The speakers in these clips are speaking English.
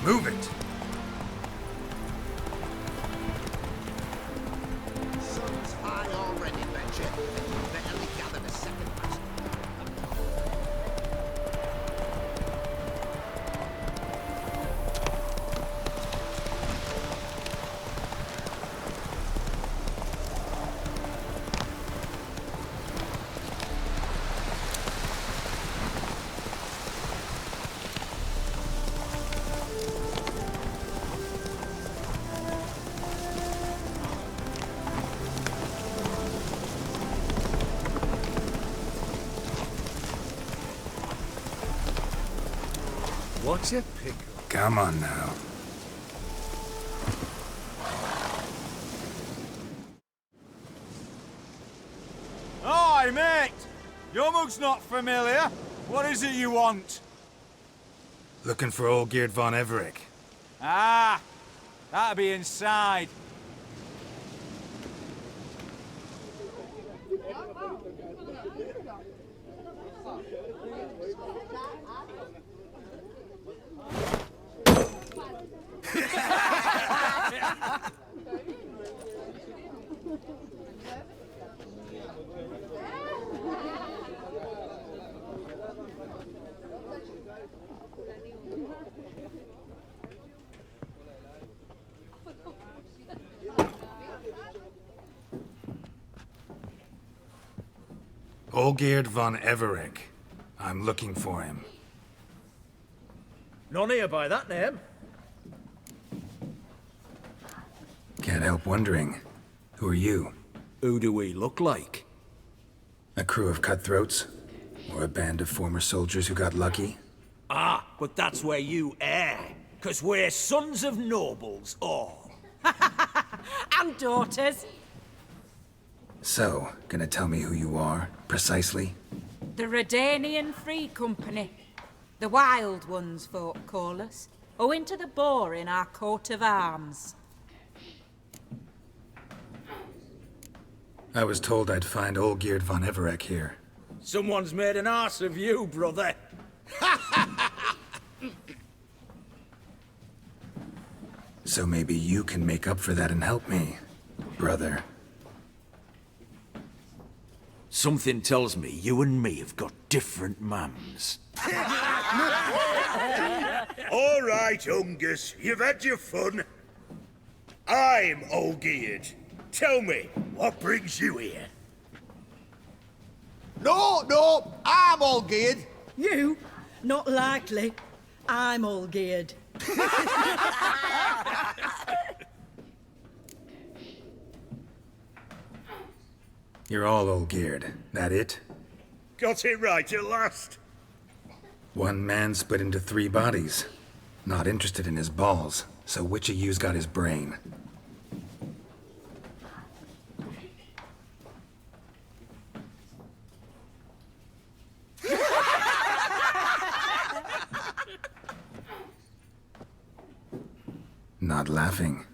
Move it! Sun's high already, betcha. Barely gathered a second last. What's a pickle? Come on now. Aye, mate! Your mug's not familiar. What is it you want? Looking for Olgierd von Everec. Ah, that'll be inside. Olgierd von Everec. I'm looking for him. None here by that name. Can't help wondering. Who are you? Who do we look like? A crew of cutthroats? Or a band of former soldiers who got lucky? Ah, but that's where you err. 'Cause we're sons of nobles, all. And daughters. So, gonna tell me who you are, precisely? The Redanian Free Company. The Wild Ones, folk call us. Owing to the boar in our coat of arms. I was told I'd find Olgierd von Everec here. Someone's made an arse of you, brother. So maybe you can make up for that and help me, brother. Something tells me you and me have got different mums. All right, Ungus, you've had your fun. I'm Olgierd. Tell me, what brings you here? No, I'm Olgierd. You? Not likely. I'm Olgierd. You're all Olgierd, that it? Got it right at last. One man split into 3 bodies. Not interested in his balls, so which of you's got his brain? Not laughing.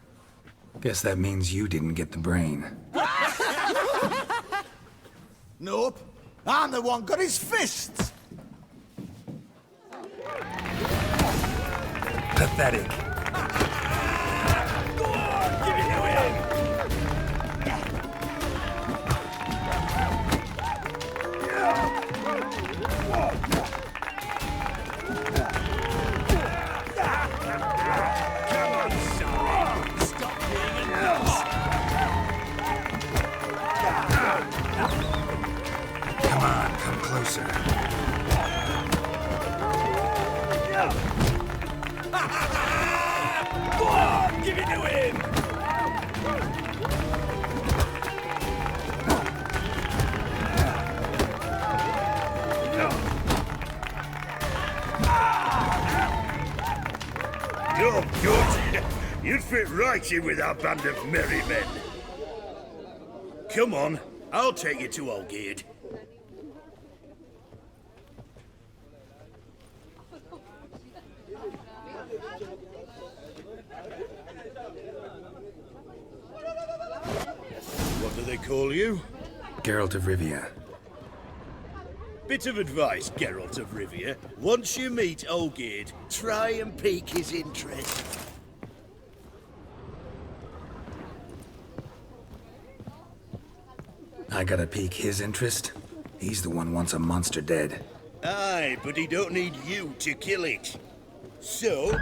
Guess that means you didn't get the brain. Nope. I'm the one got his fists. Pathetic. Come on, come closer. Go on, give it to him! You're good. You'd fit right in with our band of merry men. Come on, I'll take you to Olgierd. What do they call you? Geralt of Rivia. Bit of advice, Geralt of Rivia. Once you meet Olgierd, try and pique his interest. I gotta pique his interest? He's the one wants a monster dead. Aye, but he don't need you to kill it. So...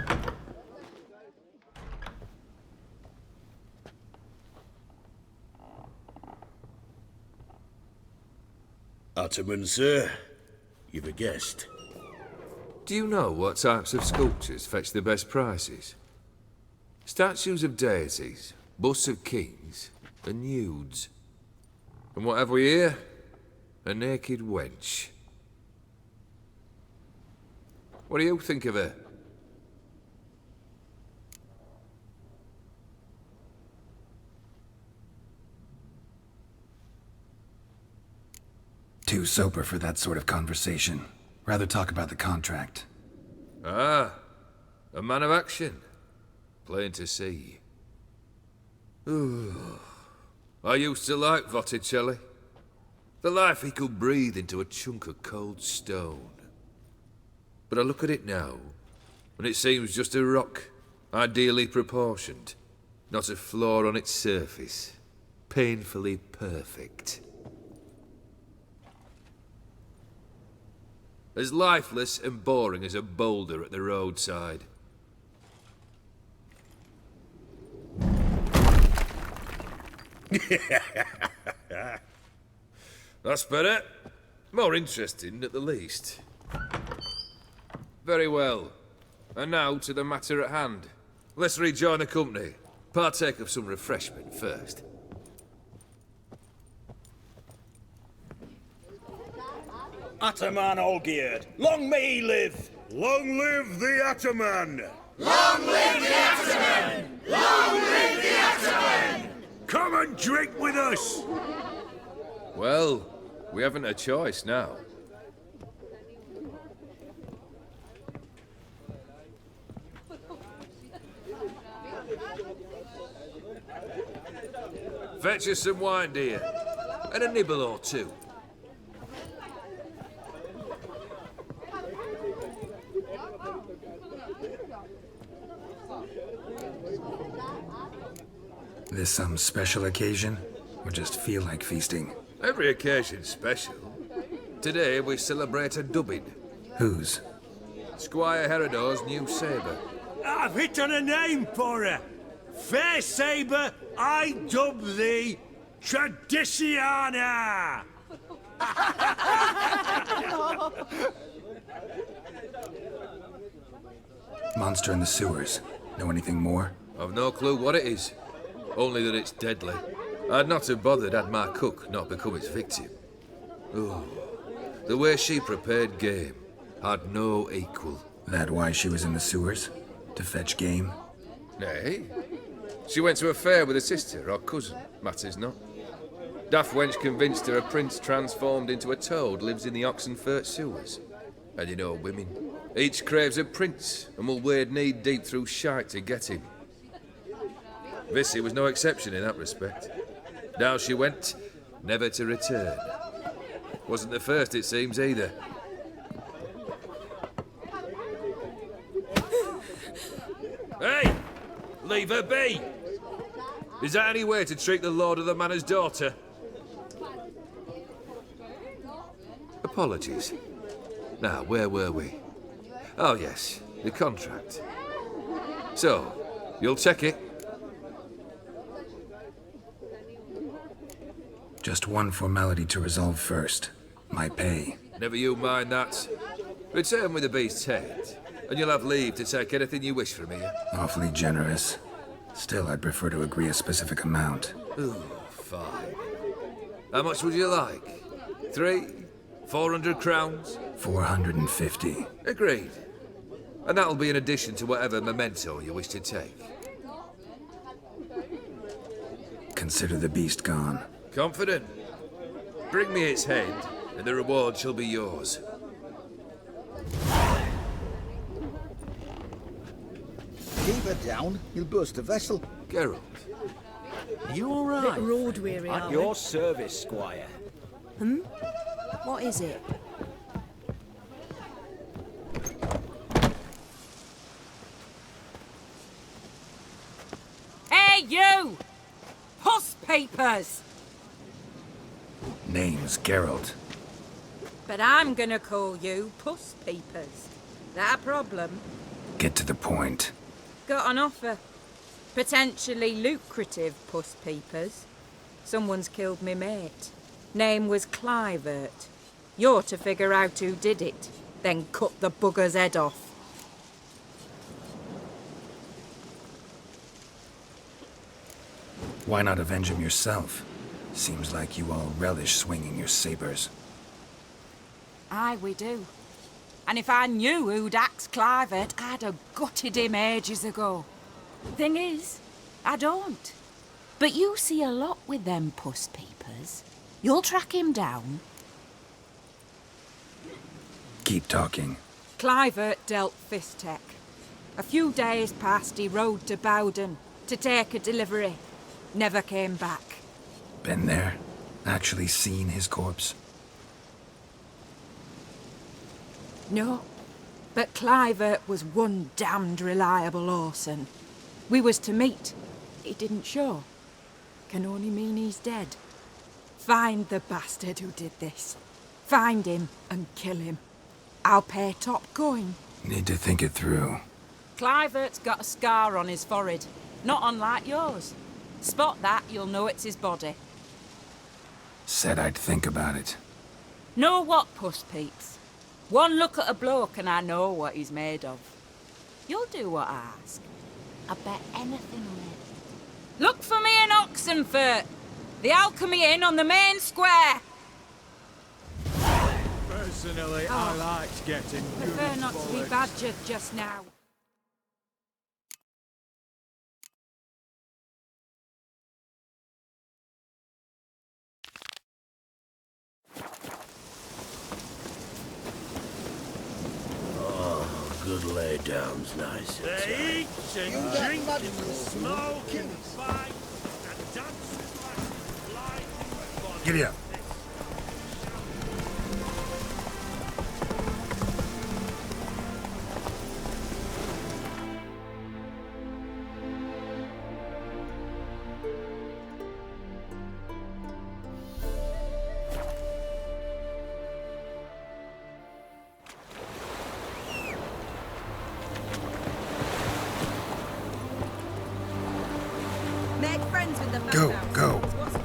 Ottoman, sir. You've a guest. Do you know what types of sculptures fetch the best prices? Statues of deities, busts of kings, and nudes. And what have we here? A naked wench. What do you think of her? Too sober for that sort of conversation. Rather talk about the contract. Ah, a man of action. Plain to see. Ooh. I used to like Botticelli. The life he could breathe into a chunk of cold stone. But I look at it now, and it seems just a rock, ideally proportioned. Not a flaw on its surface. Painfully perfect. As lifeless and boring as a boulder at the roadside. That's better. More interesting, at the least. Very well. And now to the matter at hand. Let's rejoin the company. Partake of some refreshment first. Ataman Olgierd, long may he live! Long live the Ataman! Long live the Ataman! Long live the Ataman! Come and drink with us! Well, we haven't a choice now. Fetch us some wine, dear. And a nibble or two. This some special occasion? Or just feel like feasting? Every occasion's special. Today we celebrate a dubbing. Whose? Squire Herodor's new sabre. I've hit on a name for her! Fair Sabre, I dub thee Tradiciana! Monster in the sewers. Know anything more? I've no clue what it is. Only that it's deadly. I'd not have bothered had my cook not become its victim. Oh, the way she prepared game had no equal. That why she was in the sewers? To fetch game? Nay. She went to a fair with a sister or cousin, matters not. Daft wench convinced her a prince transformed into a toad lives in the Oxenfurt sewers. And you know women. Each craves a prince and will wade knee-deep through shite to get him. Vissy was no exception in that respect. Down she went, never to return. Wasn't the first, it seems, either. Hey! Leave her be! Is that any way to treat the lord of the manor's daughter? Apologies. Now, where were we? Oh, yes, the contract. So, you'll check it? Just one formality to resolve first. My pay. Never you mind that. Return with the beast's head, and you'll have leave to take anything you wish from here. Awfully generous. Still, I'd prefer to agree a specific amount. Ooh, fine. How much would you like? 400 crowns? 450. Agreed. And that'll be in addition to whatever memento you wish to take. Consider the beast gone. Confident? Bring me its head, and the reward shall be yours. Keep her down, you'll burst the vessel. Geralt. You all Bit right? road weary, At are your service, Squire. What is it? you! Puss papers! Name's Geralt. But I'm gonna call you Puss Papers. That a problem? Get to the point. Got an offer. Potentially lucrative Puss Papers. Someone's killed me mate. Name was Clivert. You're to figure out who did it, then cut the bugger's head off. Why not avenge him yourself? Seems like you all relish swinging your sabers. Aye, we do. And if I knew who'd axed Clivert, I'd have gutted him ages ago. Thing is, I don't. But you see a lot with them Puss Papers. You'll track him down. Keep talking. Clivert dealt Fistech. A few days past, he rode to Bowden to take a delivery. Never came back. Been there? Actually seen his corpse? No, but Clivert was one damned reliable horseman. We was to meet. He didn't show. Can only mean he's dead. Find the bastard who did this. Find him and kill him. I'll pay top coin. Need to think it through. Clivert's got a scar on his forehead, not unlike yours. Spot that, you'll know it's his body. Said I'd think about it. Know what, Puss Peeps? One look at a bloke and I know what he's made of. You'll do what I ask. I bet anything on it. Look for me in Oxenfurt. The Alchemy Inn on the main square. Personally, I liked getting Prefer not to be bollocks. badgered just now. Good lay down's nice. They eat and drink and smoke and fight and dance with like flying. Giddy up. Make friends with the man Go, now. go. What's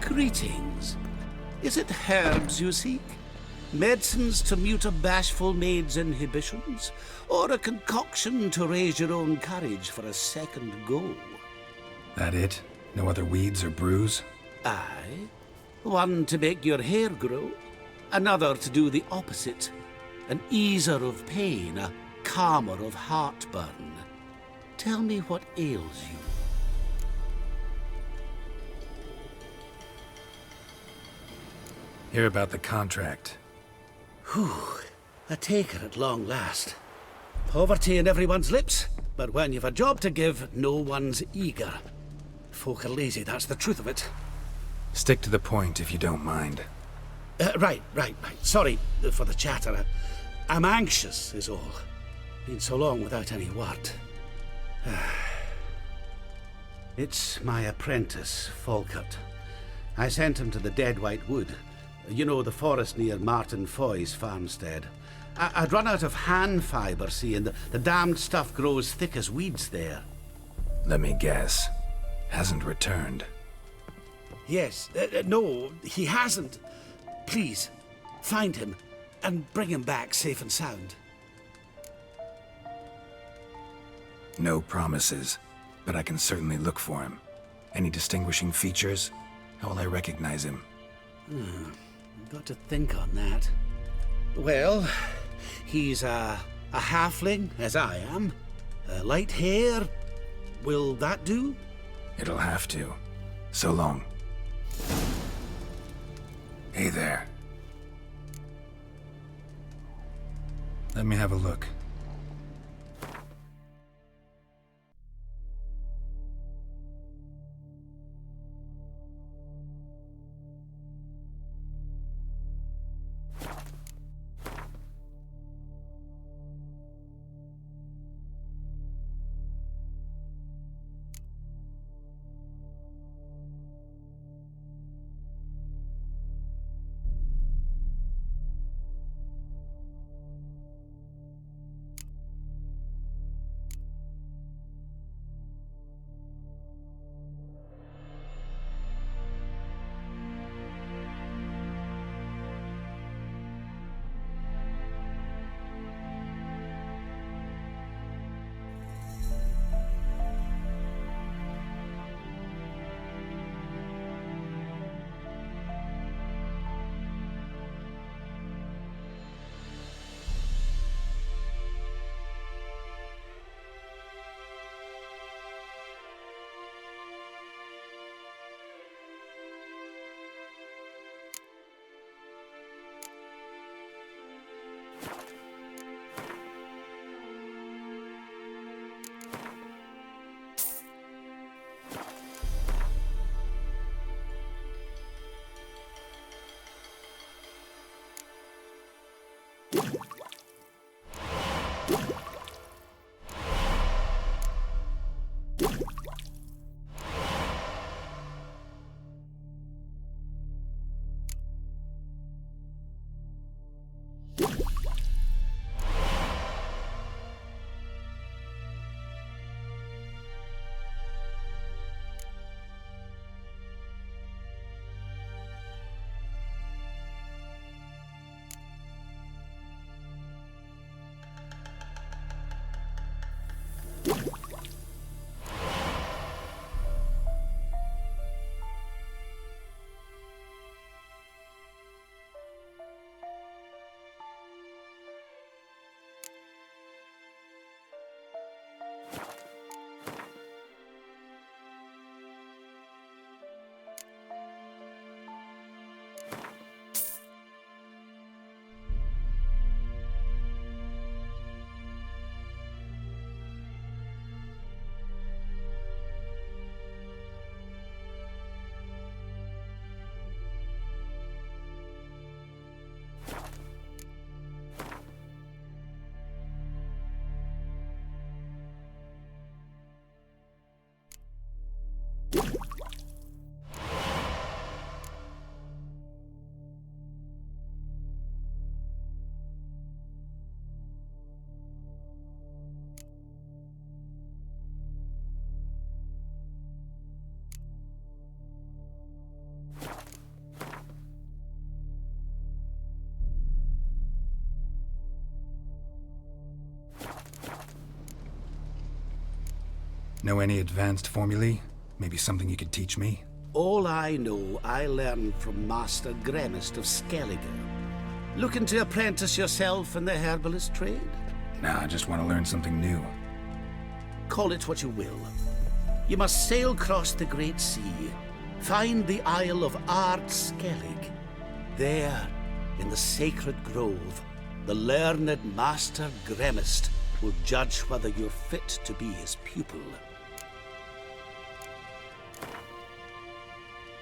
Greetings. Is it herbs you seek? Medicines to mute a bashful maid's inhibitions? Or a concoction to raise your own courage for a second go? That it? No other weeds or brews? Aye. One to make your hair grow, another to do the opposite. An easer of pain, a calmer of heartburn. Tell me what ails you. Hear about the contract. Whew. A taker at long last. Poverty in everyone's lips, but when you've a job to give, no one's eager. Folk are lazy, that's the truth of it. Stick to the point if you don't mind. Right. Sorry for the chatter. I'm anxious, is all. Been so long without any word. It's my apprentice, Falkert. I sent him to the Dead White Wood. You know, the forest near Martin Foy's farmstead. I'd run out of hand fibre, see, and the damned stuff grows thick as weeds there. Let me guess. Hasn't returned. Yes, no, he hasn't. Please, find him and bring him back safe and sound. No promises, but I can certainly look for him. Any distinguishing features? How will I recognize him? Got to think on that. Well, he's a halfling, as I am. Light hair. Will that do? It'll have to. So long. Hey there. Let me have a look. Know any advanced formulae? Maybe something you could teach me? All I know, I learned from Master Gremist of Skellige. Looking to apprentice yourself in the herbalist trade? Nah, I just want to learn something new. Call it what you will. You must sail across the Great Sea, find the Isle of Ard Skellig. There, in the sacred grove, the learned Master Gremist will judge whether you're fit to be his pupil.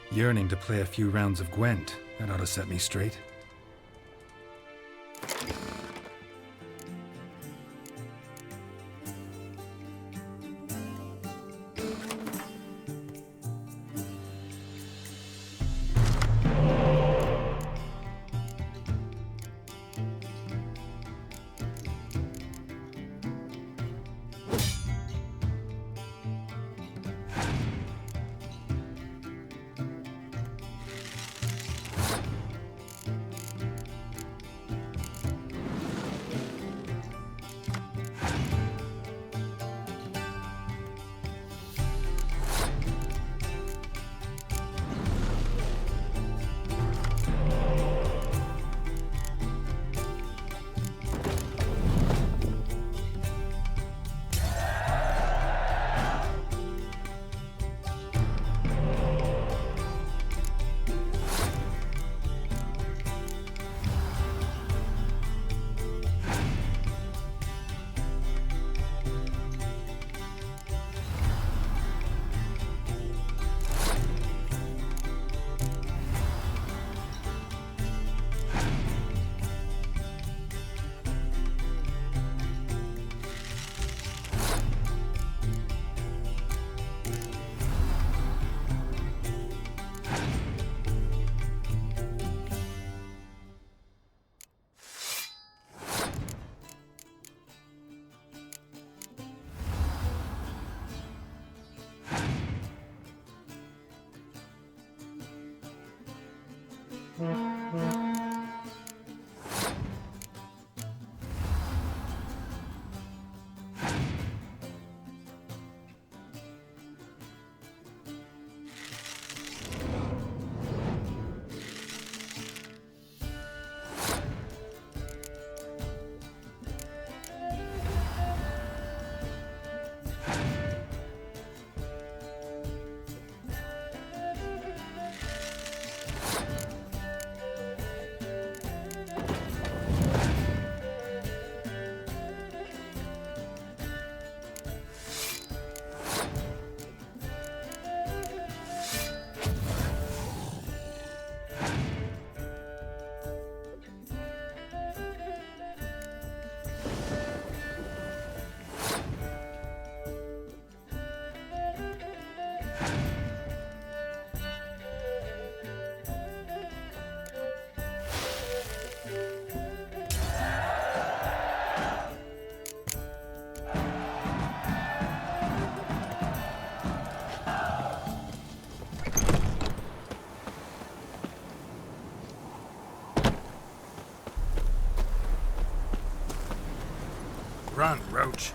Yearning to play a few rounds of Gwent. That ought to set me straight. Run, Roach.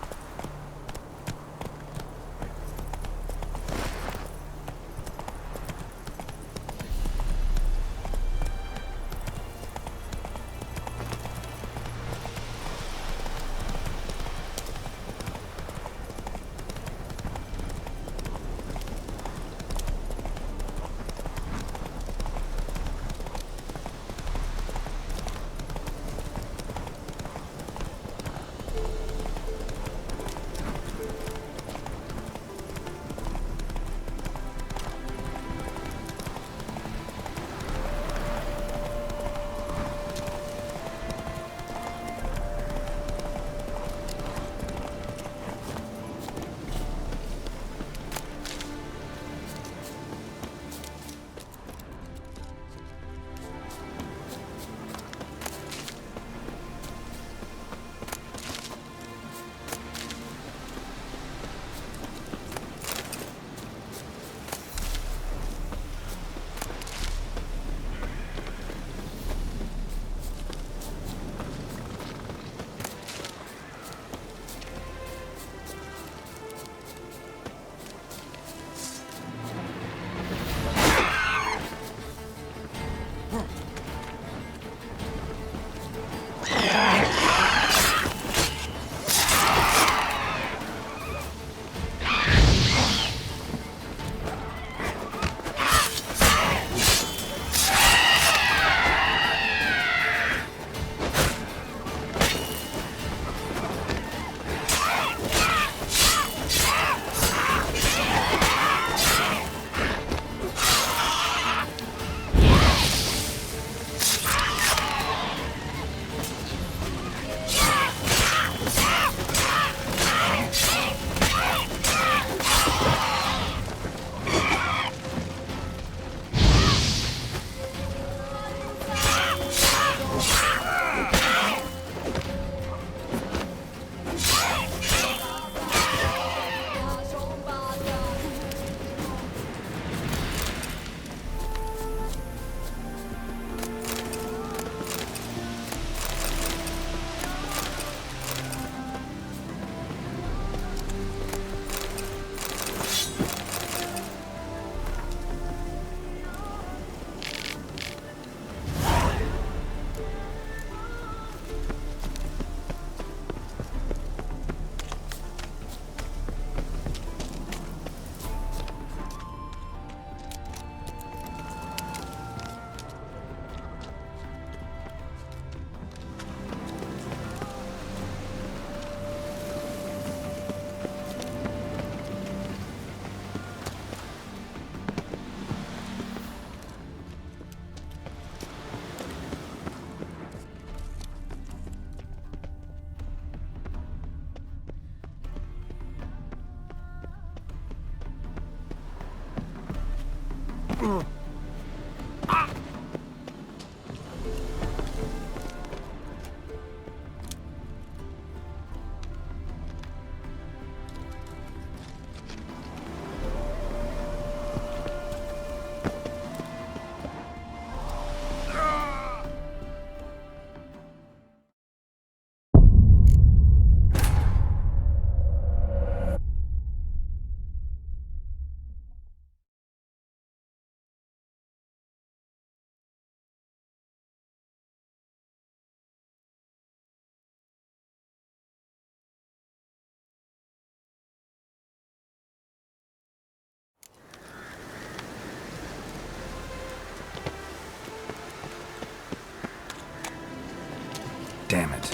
Damn it.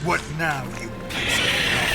What now, you piece of hell?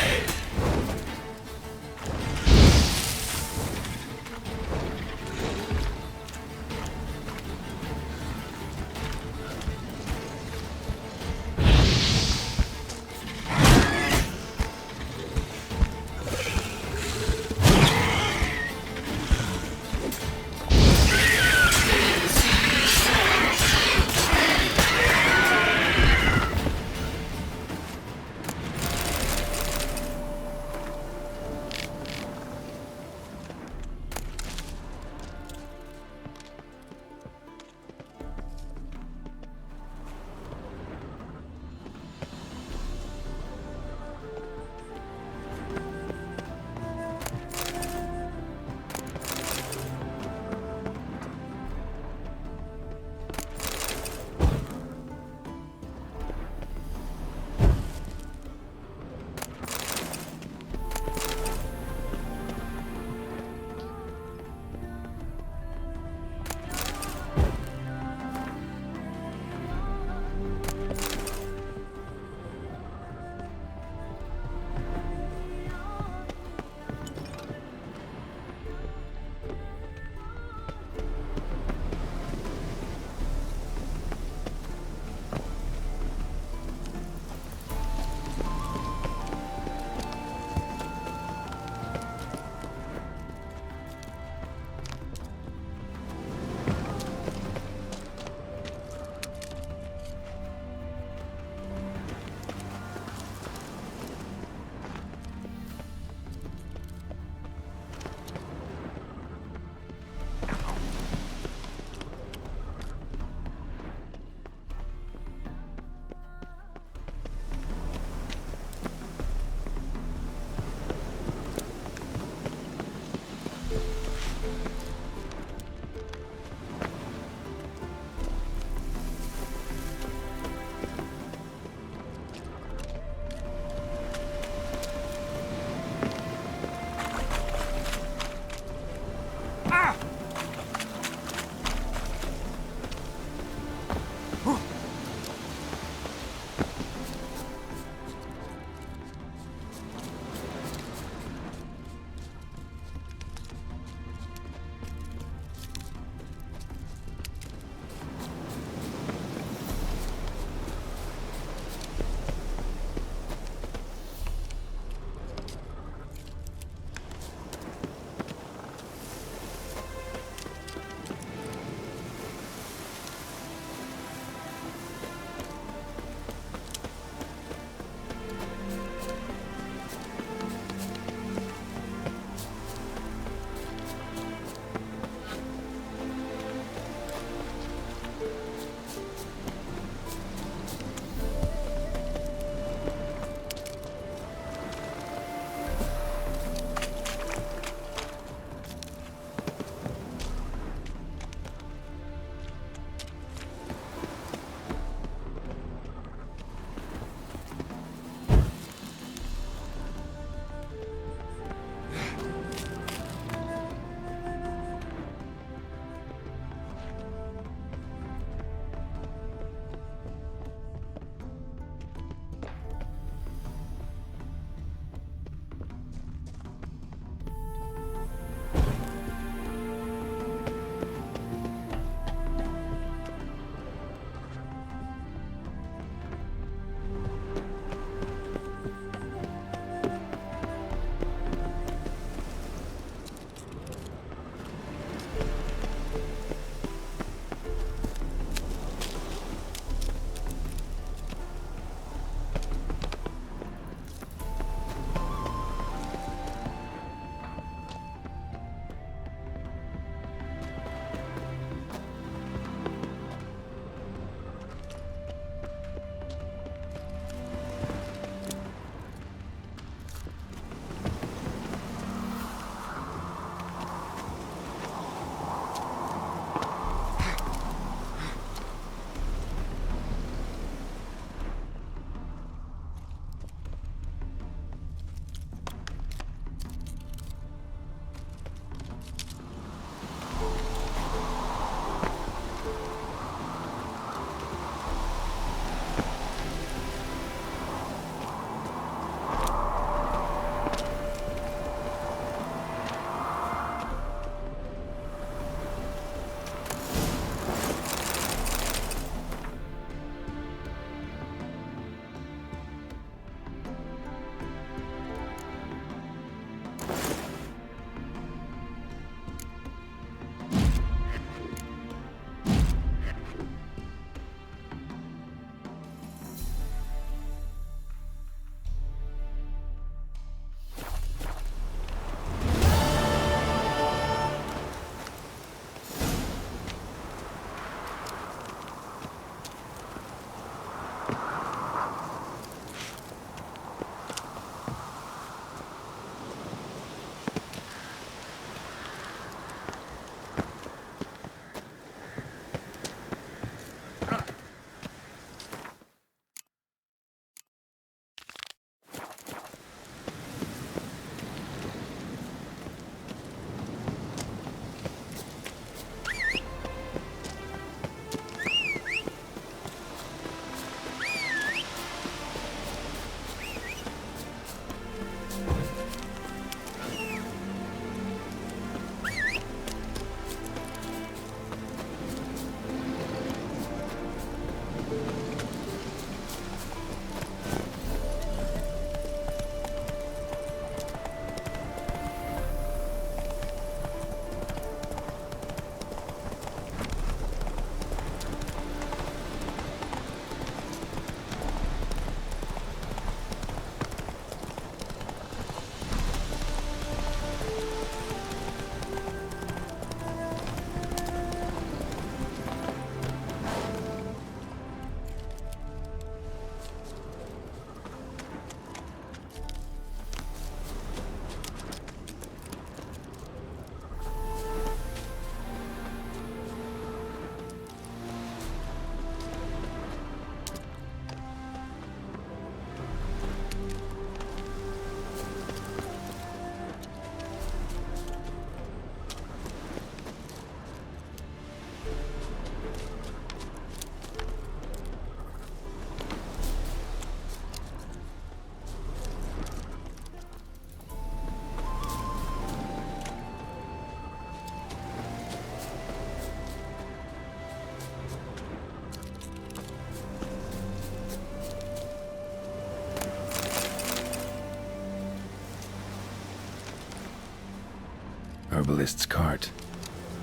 Herbalist's cart.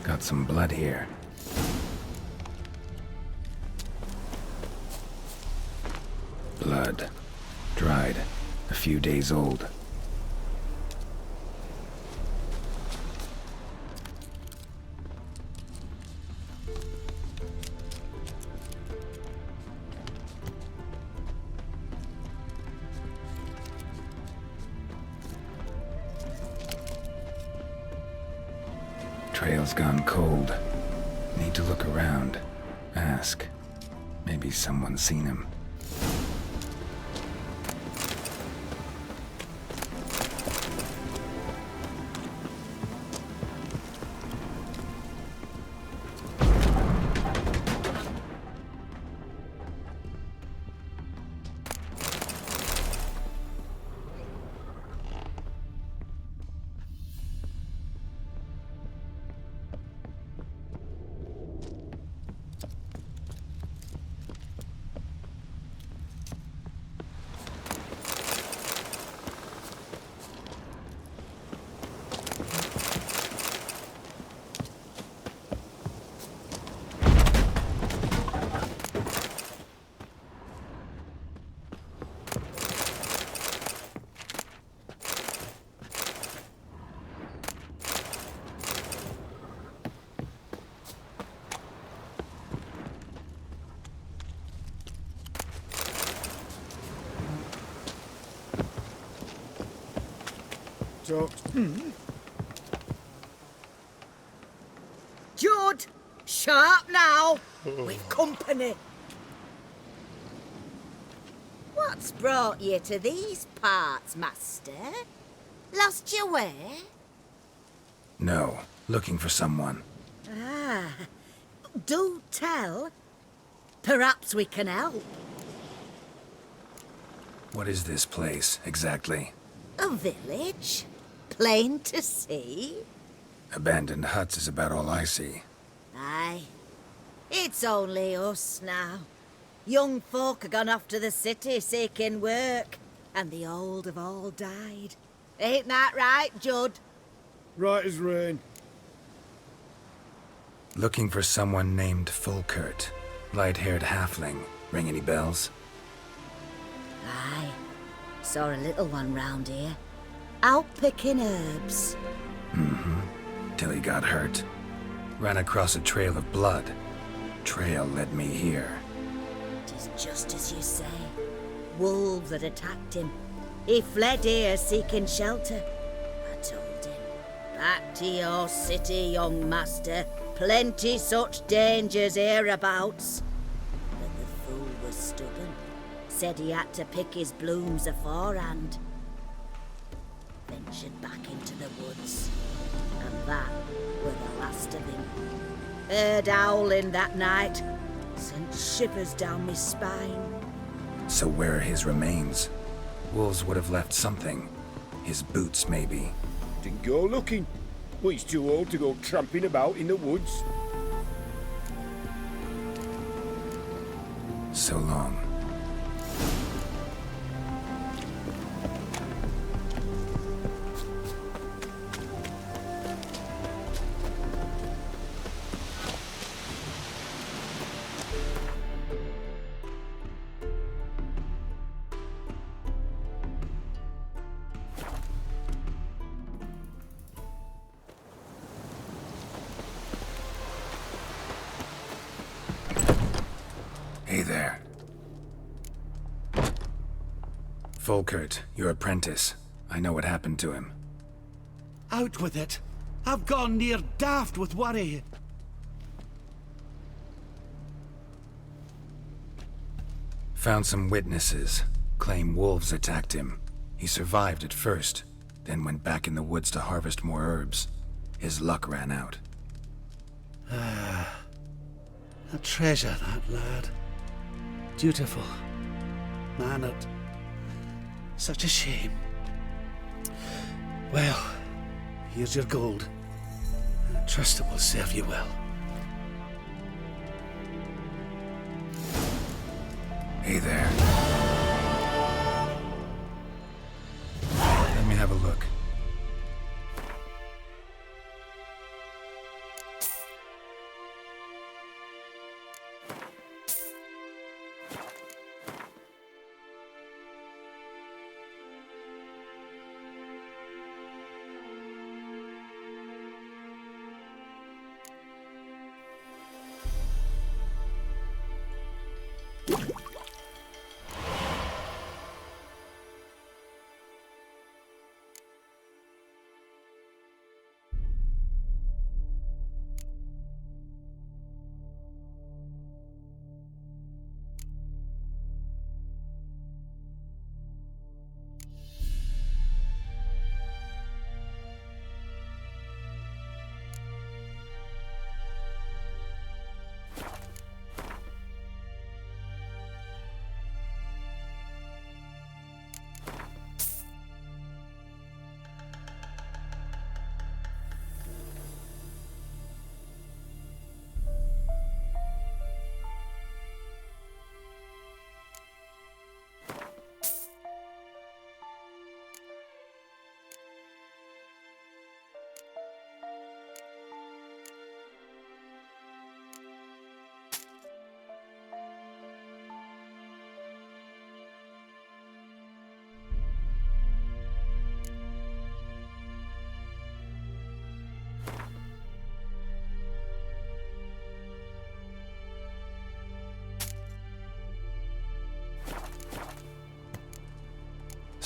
Got some blood here. Blood. Dried. A few days old. Trail's gone cold. Need to look around. Ask. Maybe someone's seen him. Jude, sharp now. We've company. What's brought you to these parts, master? Lost your way? No. Looking for someone. Ah, do tell. Perhaps we can help. What is this place, exactly? A village? Plain to see? Abandoned huts is about all I see. Aye. It's only us now. Young folk have gone off to the city seeking work, and the old have all died. Ain't that right, Judd? Right as rain. Looking for someone named Olgierd. Light-haired halfling. Ring any bells? Aye. Saw a little one round here. Out picking herbs. Till he got hurt. Ran across a trail of blood. Trail led me here. Tis just as you say. Wolves had attacked him. He fled here seeking shelter. I told him, back to your city, young master. Plenty such dangers hereabouts. But the fool was stubborn. Said he had to pick his blooms aforehand. Ventured back into the woods. And that were the last of him. Heard howling that night. Sent shivers down my spine. So where are his remains? Wolves would have left something. His boots, maybe. Didn't go looking. Well, he's too old to go tramping about in the woods. So long. Hey there. Olgierd, your apprentice. I know what happened to him. Out with it. I've gone near daft with worry. Found some witnesses. Claim wolves attacked him. He survived at first, then went back in the woods to harvest more herbs. His luck ran out. A treasure, that lad. Dutiful. Mannered. Such a shame. Well, here's your gold. I trust it will serve you well. Hey there. Let me have a look.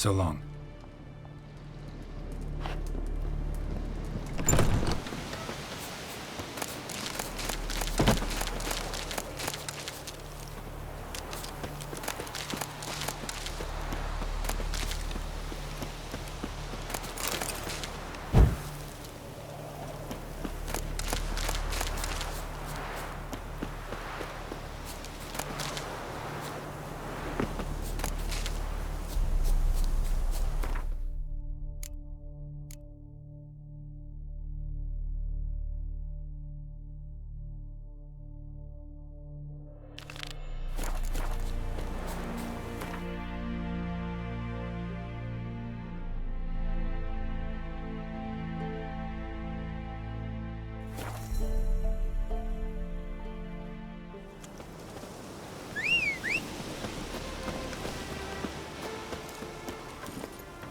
So long.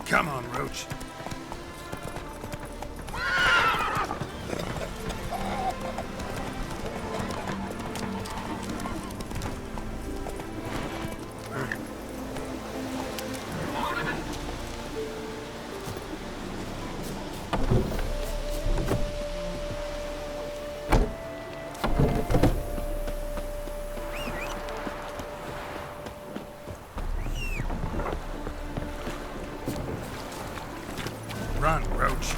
Come on, Roach. Run, Roach.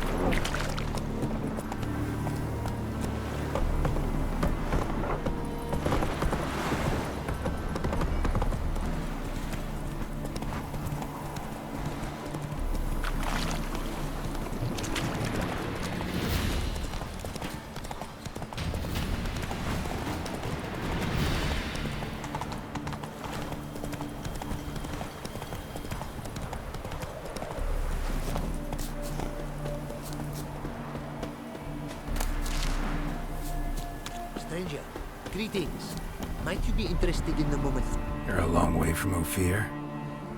Stranger, greetings. Might you be interested in the moment? You're a long way from Ofieri.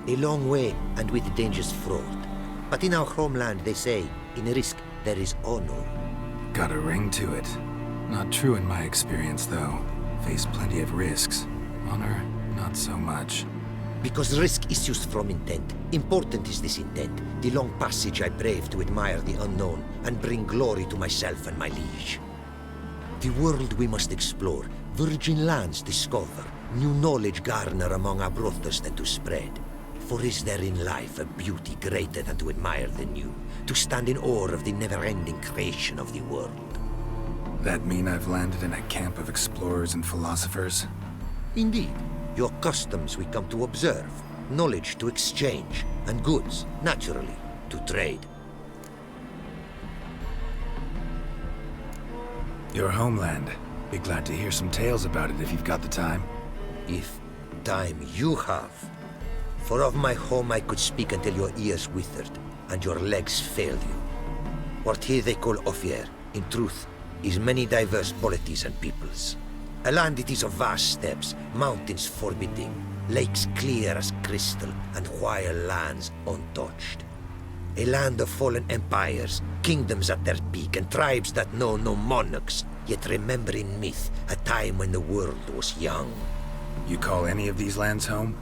A long way, and with dangers fraught. But in our homeland, they say, in risk there is honor. Got a ring to it. Not true in my experience, though. Faced plenty of risks. Honor, not so much. Because risk issues from intent. Important is this intent. The long passage I brave to admire the unknown, and bring glory to myself and my liege. The world we must explore, virgin lands discover, new knowledge garner among our brothers than to spread. For is there in life a beauty greater than to admire the new, to stand in awe of the never-ending creation of the world? That mean I've landed in a camp of explorers and philosophers? Indeed. Your customs we come to observe, knowledge to exchange, and goods, naturally, to trade. Your homeland. Be glad to hear some tales about it if you've got the time. If time you have. For of my home I could speak until your ears withered, and your legs failed you. What here they call Ofieri, in truth, is many diverse polities and peoples. A land it is of vast steppes, mountains forbidding, lakes clear as crystal, and wild lands untouched. A land of fallen empires, kingdoms at their peak, and tribes that know no monarchs, yet remember in myth a time when the world was young. You call any of these lands home?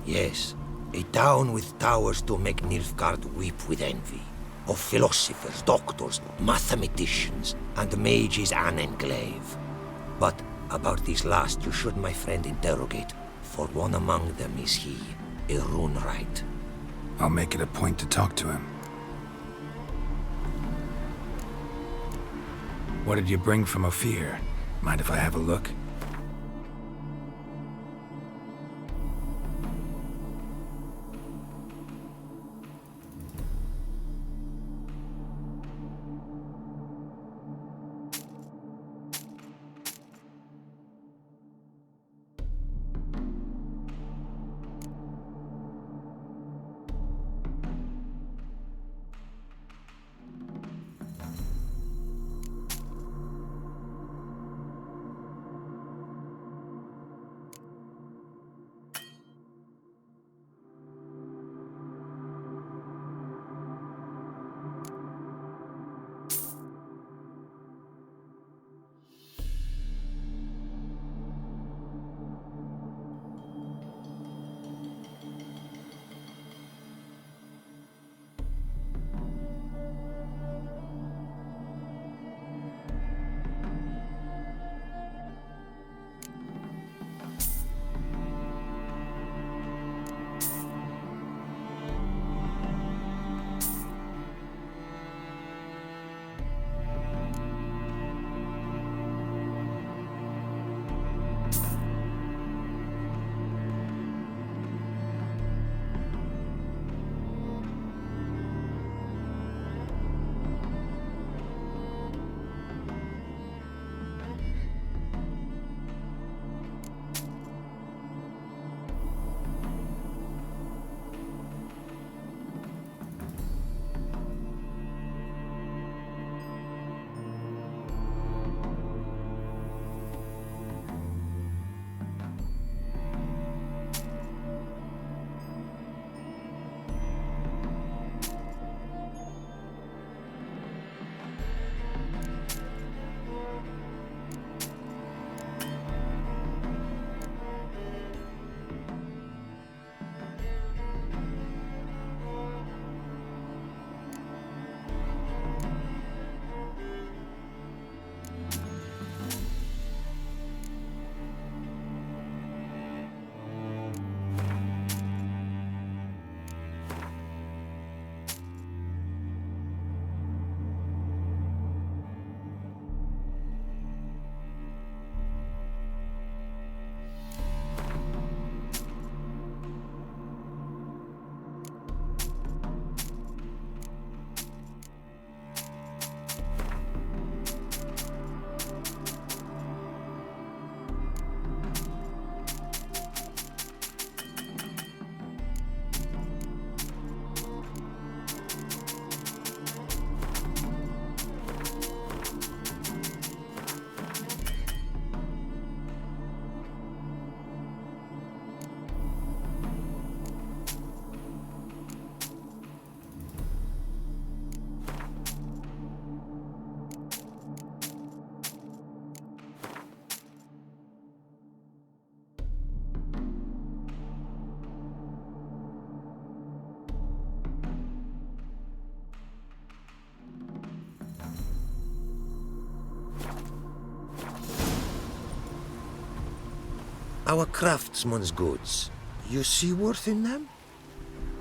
Yes, a town with towers to make Nilfgaard weep with envy. Of philosophers, doctors, mathematicians, and mages an enclave. But about these last you should, my friend, interrogate, for one among them is he, a Runewright. I'll make it a point to talk to him. What did you bring from Ofieri? Mind if I have a look? Our craftsman's goods. You see worth in them?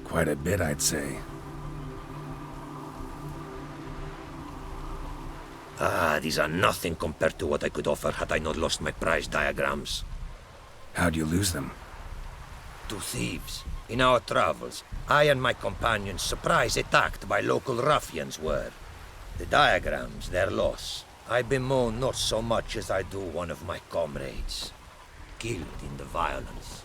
Quite a bit, I'd say. These are nothing compared to what I could offer had I not lost my prize diagrams. How'd you lose them? To thieves. In our travels, I and my companions surprise attacked by local ruffians were. The diagrams, their loss. I bemoan not so much as I do one of my comrades. Killed in the violence.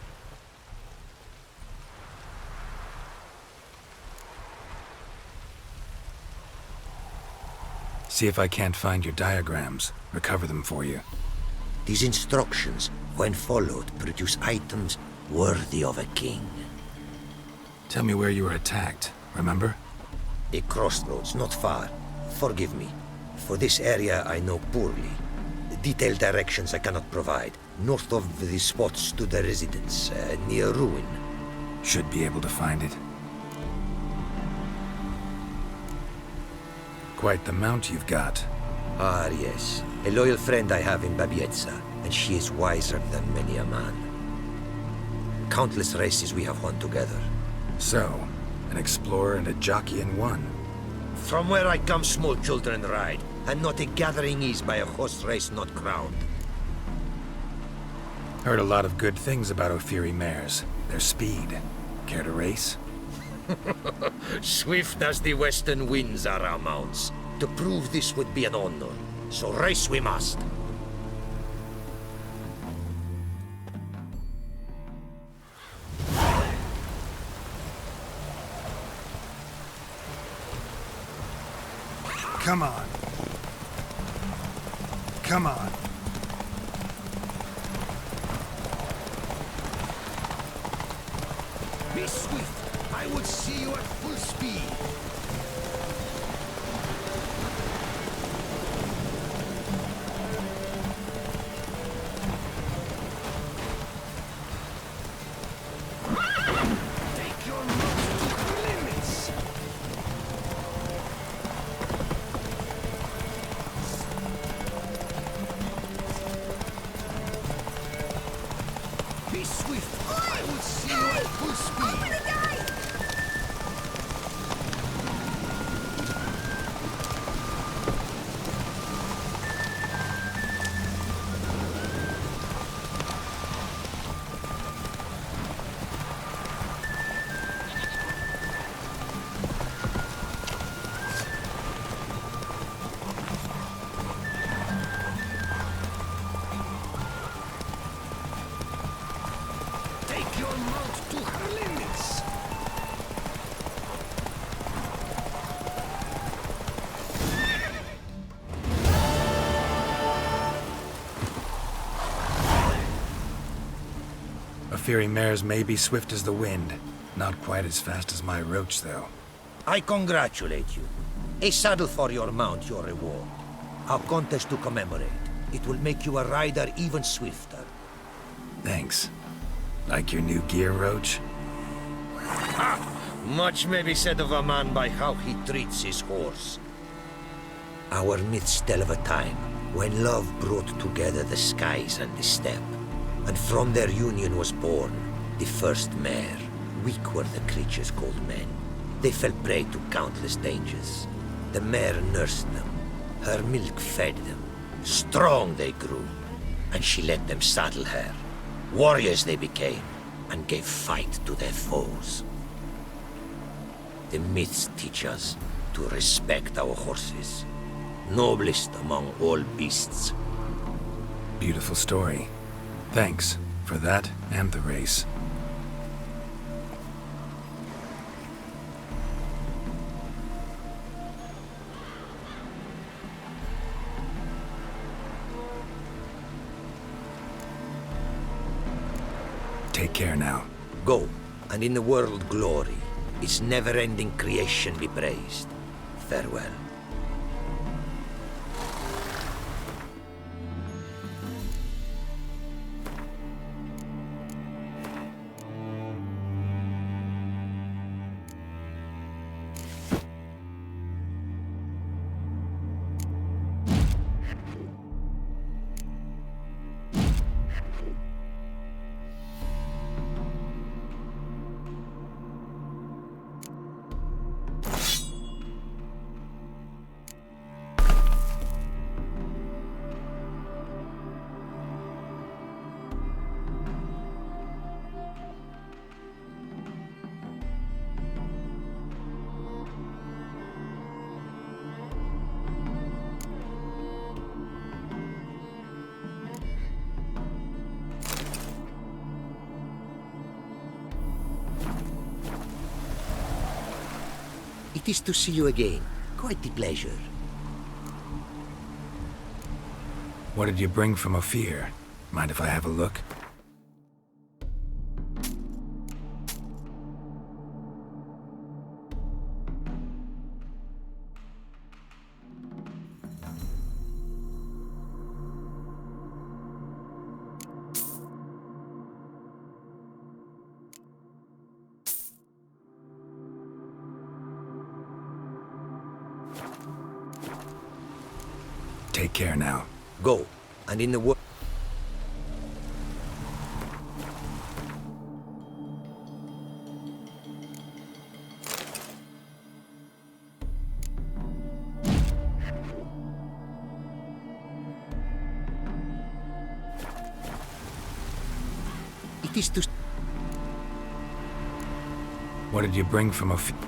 See if I can't find your diagrams. Recover them for you. These instructions, when followed, produce items worthy of a king. Tell me where you were attacked, remember? A crossroads, not far. Forgive me. For this area I know poorly. Detailed directions I cannot provide. North of the spot stood a residence, near ruin. Should be able to find it. Quite the mount you've got. Ah, yes. A loyal friend I have in Babietza, and she is wiser than many a man. Countless races we have won together. So, an explorer and a jockey in one. From where I come, small children ride, and not a gathering is by a horse race not crowned. Heard a lot of good things about Ofieri mares. Their speed. Care to race? Swift as the western winds are our mounts. To prove this would be an honor. So race we must. Come on. Come on. Be swift. I would see you at full speed. Take your moves to the limits. Be swift. I would see you at full speed. Take your mount to her limits. Ofieri mares may be swift as the wind. Not quite as fast as my roach, though. I congratulate you. A saddle for your mount, your reward. Our contest to commemorate. It will make you a rider even swifter. Thanks. Like your new gear, Roach? Ha! Much may be said of a man by how he treats his horse. Our myths tell of a time when love brought together the skies and the steppe. And from their union was born the first mare. Weak were the creatures called men. They fell prey to countless dangers. The mare nursed them. Her milk fed them. Strong they grew. And she let them saddle her. Warriors they became, and gave fight to their foes. The myths teach us to respect our horses. Noblest among all beasts. Beautiful story. Thanks for that and the race. Take care now. Go, and in the world glory, its never-ending creation be praised. Farewell. It is to see you again. Quite the pleasure. What did you bring from Ofieri? Mind if I have a look? Take care now. Go, and in the world... It is to... What did you bring from Ofieri?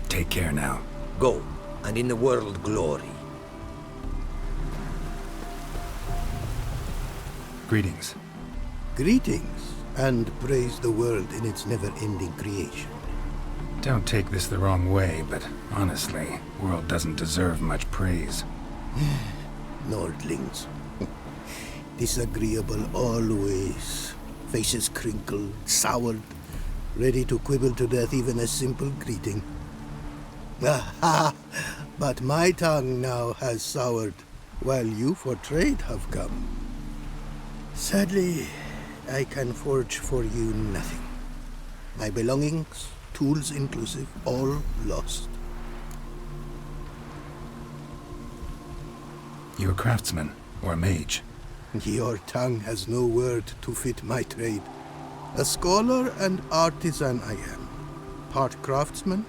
Take care now. Go, and in the world glory. Greetings. Greetings, and praise the world in its never-ending creation. Don't take this the wrong way, but honestly, world doesn't deserve much praise. Nordlings. Disagreeable always. Faces crinkled, soured, ready to quibble to death even a simple greeting. Aha! But my tongue now has soured, while you for trade have come. Sadly, I can forge for you nothing. My belongings, tools inclusive, all lost. You a craftsman, or a mage? Your tongue has no word to fit my trade. A scholar and artisan I am. Part craftsman,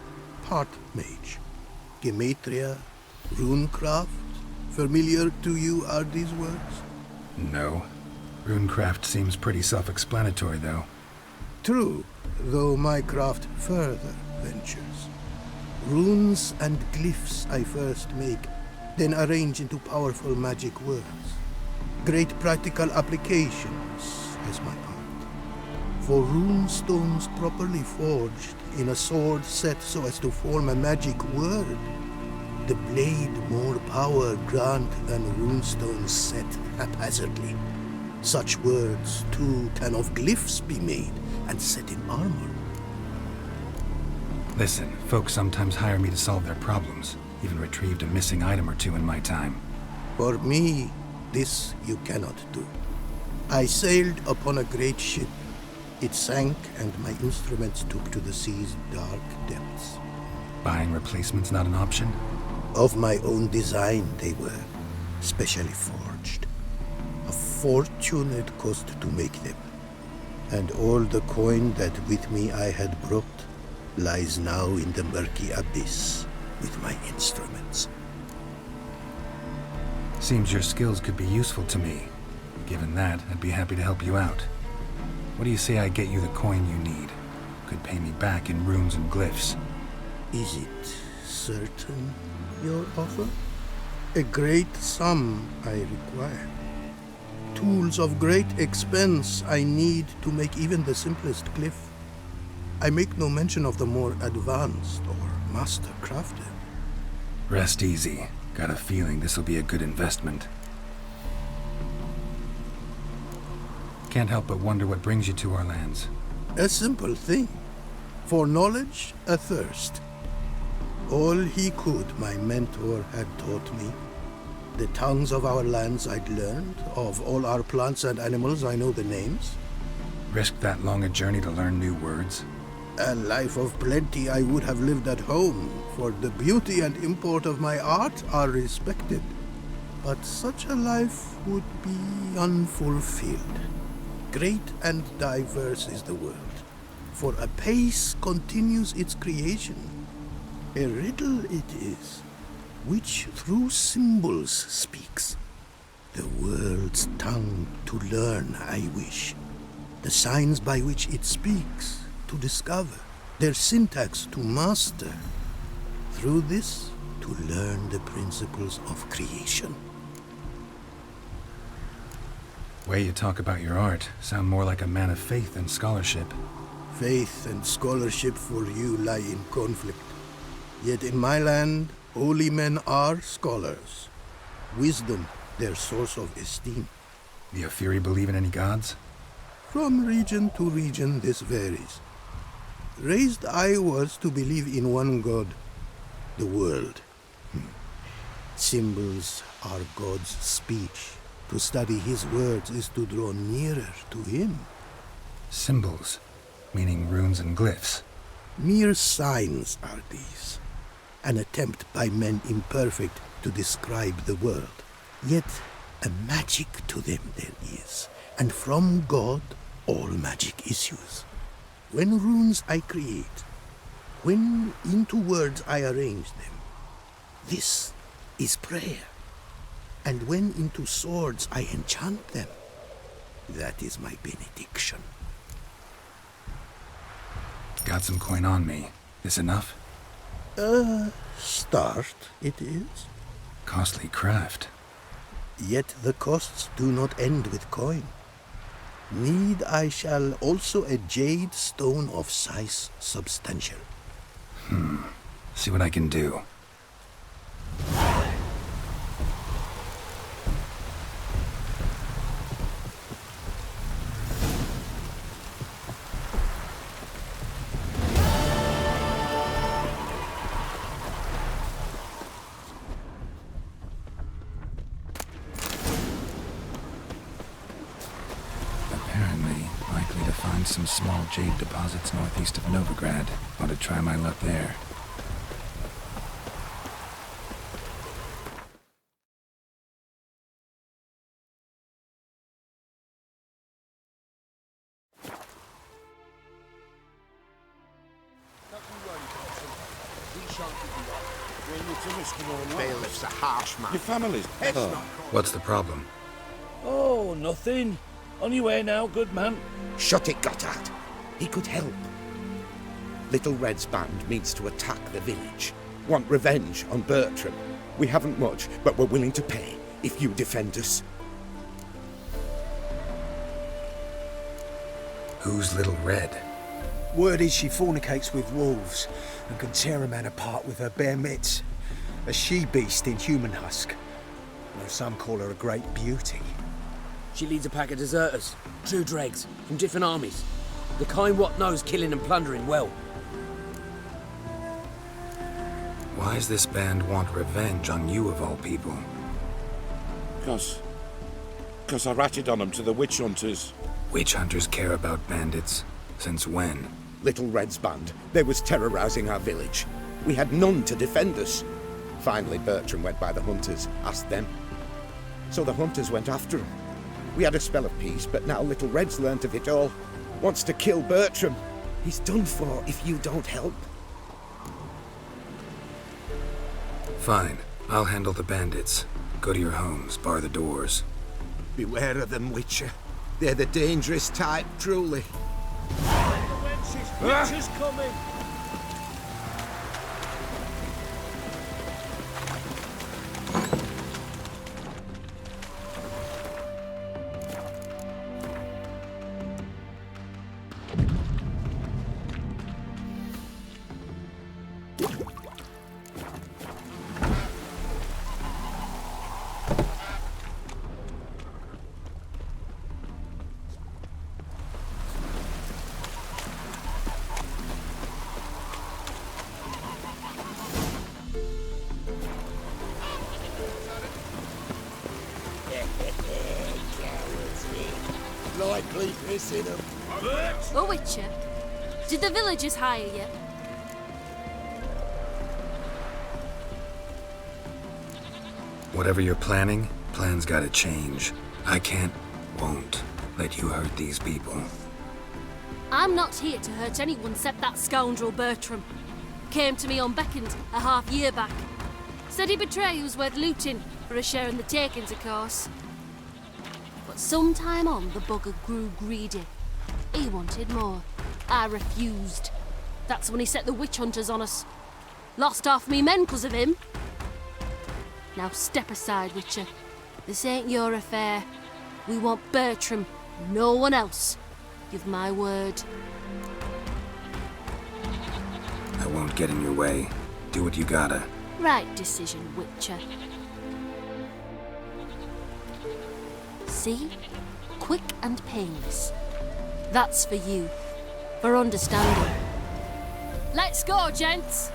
part mage. Gematria, runecraft, familiar to you are these words? No. Runecraft seems pretty self-explanatory, though. True, though my craft further ventures. Runes and glyphs I first make, then arrange into powerful magic words. Great practical applications as my art. For rune stones properly forged in a sword set so as to form a magic word, the blade more power grant than runestones set haphazardly. Such words, too, can of glyphs be made and set in armor. Listen, folks sometimes hire me to solve their problems. Even retrieved a missing item or two in my time. For me, this you cannot do. I sailed upon a great ship. It sank, and my instruments took to the sea's dark depths. Buying replacements not an option? Of my own design they were, specially forged. A fortune it cost to make them. And all the coin that with me I had brought lies now in the murky abyss with my instruments. Seems your skills could be useful to me. Given that, I'd be happy to help you out. What do you say I get you the coin you need? Could pay me back in runes and glyphs. Is it certain, your offer? A great sum I require. Tools of great expense I need to make even the simplest glyph. I make no mention of the more advanced or master-crafted. Rest easy. Got a feeling this'll be a good investment. Can't help but wonder what brings you to our lands. A simple thing. For knowledge, a thirst. All he could, my mentor had taught me. The tongues of our lands I'd learned. Of all our plants and animals, I know the names. Risked that long a journey to learn new words? A life of plenty I would have lived at home, for the beauty and import of my art are respected. But such a life would be unfulfilled. Great and diverse is the world, for a pace continues its creation. A riddle it is, which through symbols speaks. The world's tongue to learn I wish, the signs by which it speaks to discover, their syntax to master. Through this, to learn the principles of creation. Way you talk about your art sound more like a man of faith than scholarship. Faith and scholarship for you lie in conflict. Yet in my land, holy men are scholars. Wisdom, their source of esteem. The Ofieri believe in any gods? From region to region, this varies. Raised I was to believe in one god, the world. Symbols are God's speech. To study his words is to draw nearer to him. Symbols, meaning runes and glyphs. Mere signs are these. An attempt by men imperfect to describe the world. Yet a magic to them there is, and from God all magic issues. When runes I create, when into words I arrange them, this is prayer. And when into swords I enchant them, that is my benediction. Got some coin on me. This enough? Start it is. Costly craft. Yet the costs do not end with coin. Need I shall also a jade stone of size substantial. See what I can do. Some small jade deposits northeast of Novigrad. Want to try my luck there. Bailiff's a harsh man. Your family's... What's the problem? Oh, nothing. On your way now, good man. Shut it, Gotthard. He could help. Little Red's band means to attack the village. Want revenge on Bertram. We haven't much, but we're willing to pay if you defend us. Who's Little Red? Word is she fornicates with wolves and can tear a man apart with her bare mitts. A she-beast in human husk. Though some call her a great beauty. She leads a pack of deserters, true dregs, from different armies. The kind what knows killing and plundering well. Why's this band want revenge on you of all people? Because I ratted on them to the witch hunters. Witch hunters care about bandits? Since when? Little Red's band. They was terrorizing our village. We had none to defend us. Finally, Bertram went by the hunters, asked them. So the hunters went after him. We had a spell of peace, but now Little Red's learnt of it all. Wants to kill Bertram. He's done for if you don't help. Fine. I'll handle the bandits. Go to your homes, bar the doors. Beware of them, Witcher. They're the dangerous type, truly. Witches coming! Likely pissing them. Oh, Witcher, did the villagers hire you? Whatever you're planning, plans gotta change. I won't let you hurt these people. I'm not here to hurt anyone except that scoundrel Bertram. Came to me unbeckoned a half-year back. Said he'd betray who's worth looting for a share in the takings, of course. But sometime on, the bugger grew greedy. He wanted more. I refused. That's when he set the witch hunters on us. Lost half me men 'cause of him. Now step aside, Witcher. This ain't your affair. We want Bertram, no one else. Give my word. I won't get in your way. Do what you gotta. Right decision, Witcher. See? Quick and painless. That's for you. For understanding. Let's go, gents!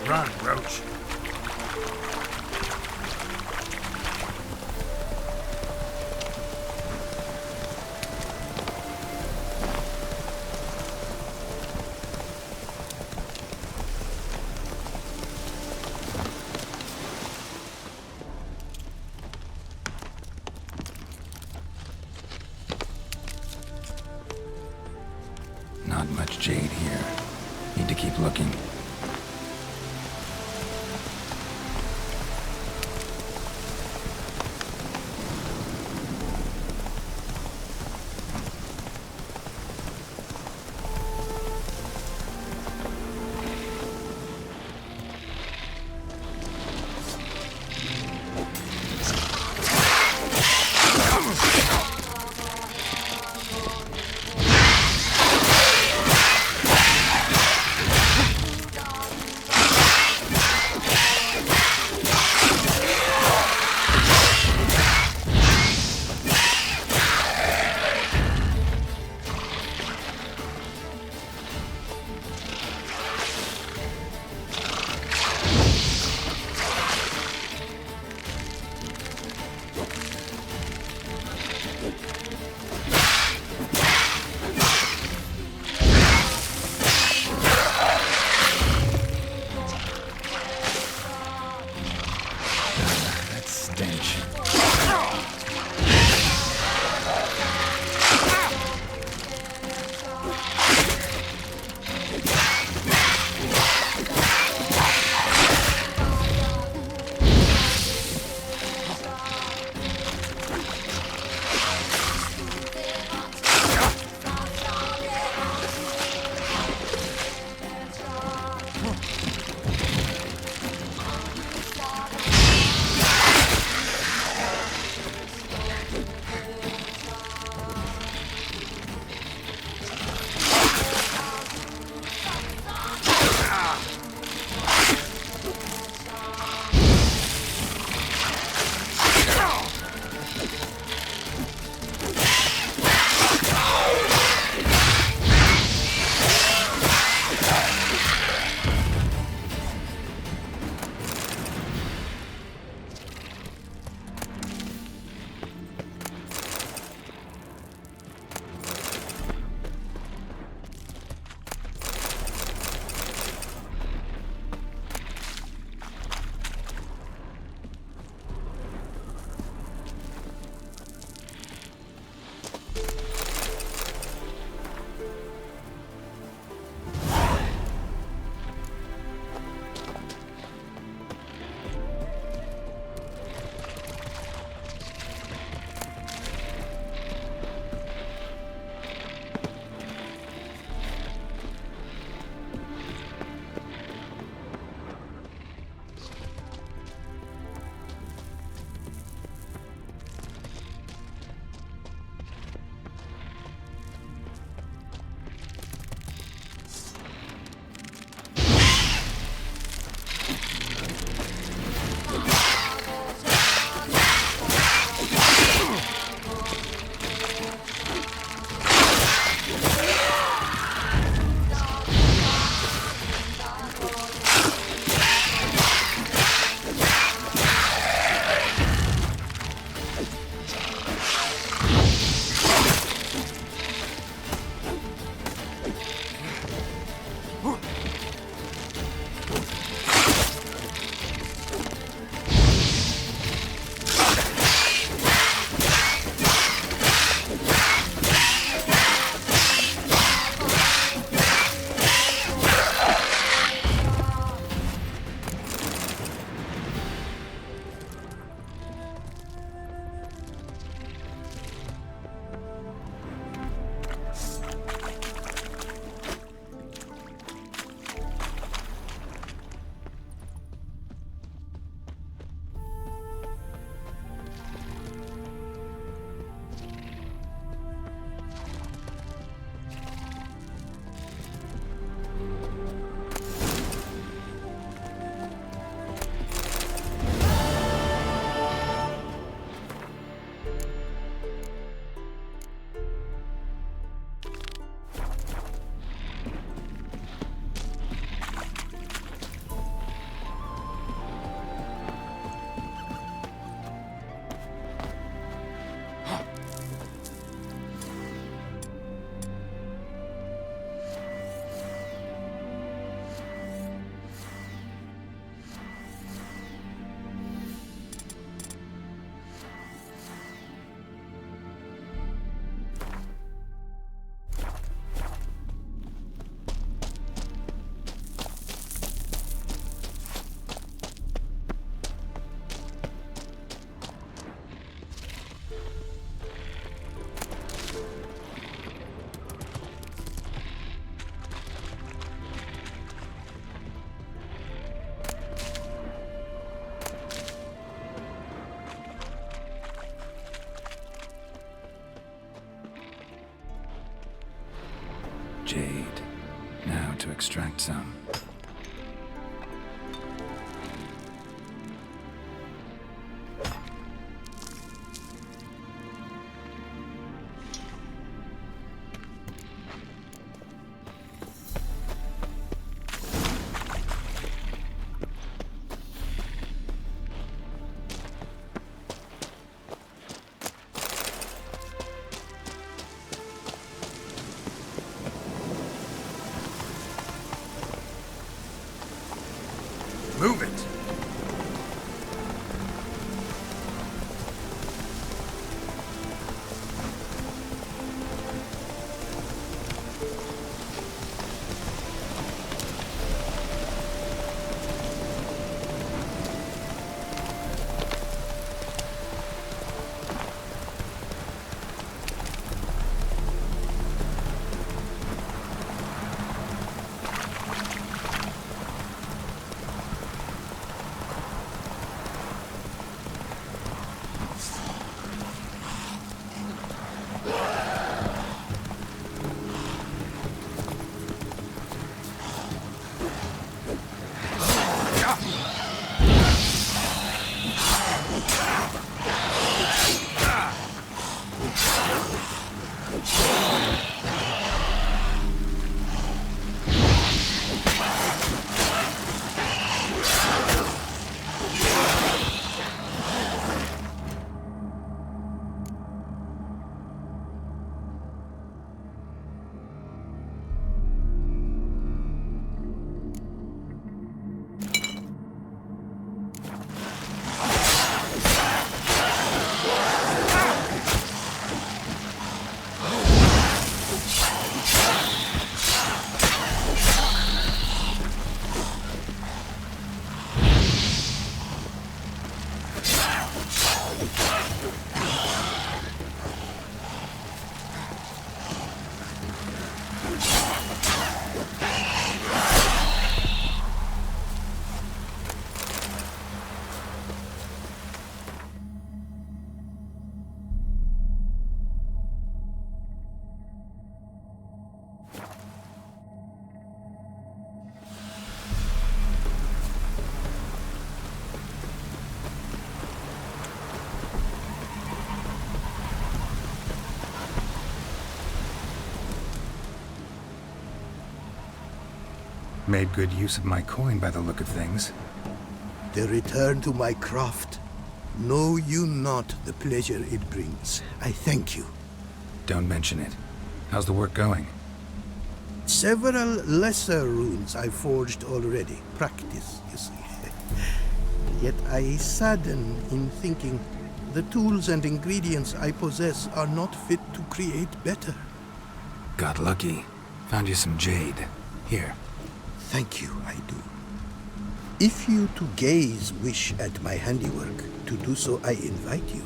Run, Roach. Not much jade here. Need to keep looking. extract some. Move it! Made good use of my coin by the look of things. The return to my craft. Know you not the pleasure it brings. I thank you. Don't mention it. How's the work going? Several lesser runes I forged already. Practice, you see. Yet I sadden in thinking the tools and ingredients I possess are not fit to create better. Got lucky. Found you some jade. Here. Thank you, I do. If you to gaze wish at my handiwork, to do so I invite you.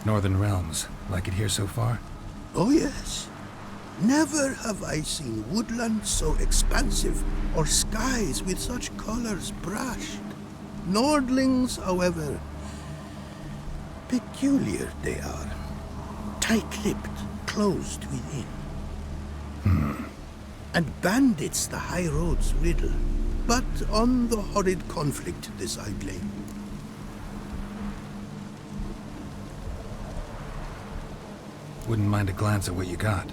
Northern Realms. Like it here so far? Oh yes. Never have I seen woodland so expansive, or skies with such colors brushed. Nordlings, however, peculiar they are. Tight-lipped, closed within. And bandits the high roads riddle. But on the horrid conflict this I blame. Wouldn't mind a glance at what you got.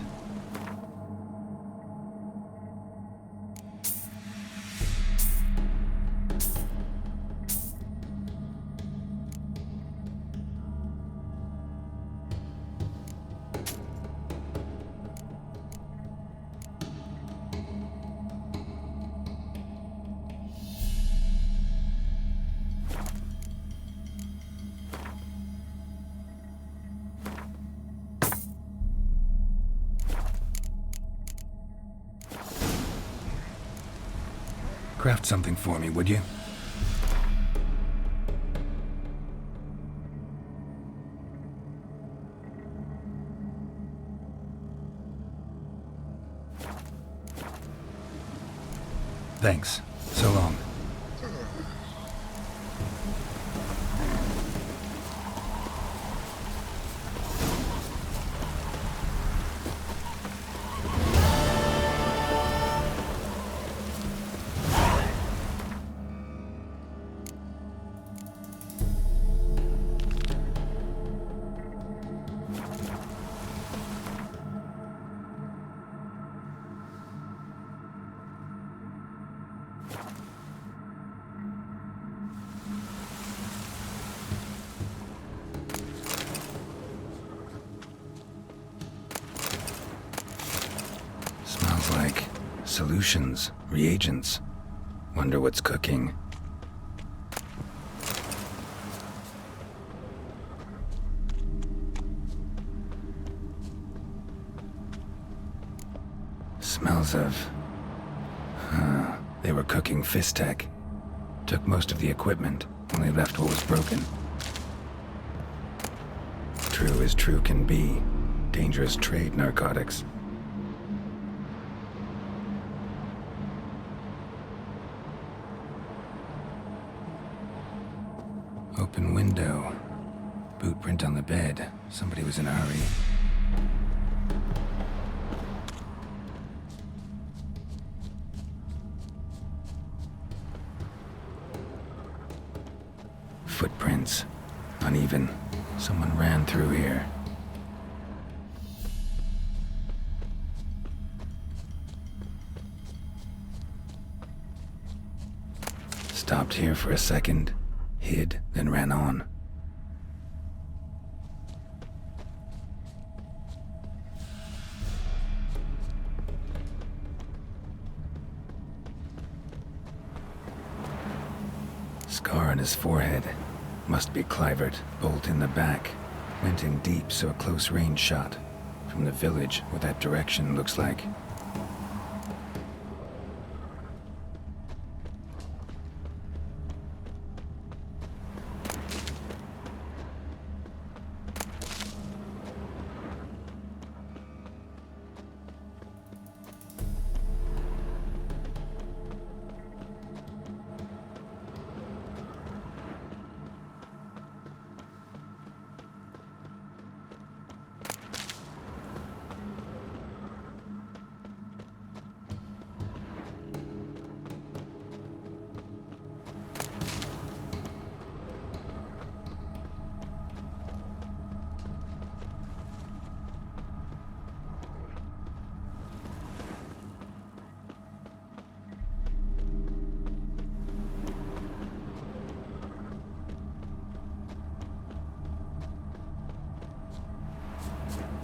Craft something for me, would you? Thanks. So long. Solutions, reagents. Wonder what's cooking. Smells of... they were cooking Fistech. Took most of the equipment, only left what was broken. True as true can be. Dangerous trade, narcotics. Open window. Boot print on the bed. Somebody was in a hurry. Footprints. Uneven. Someone ran through here. Stopped here for a second, hid, then ran on. Scar on his forehead. Must be Clivert. Bolt in the back. Went in deep, so a close range shot. From the village, what that direction looks like.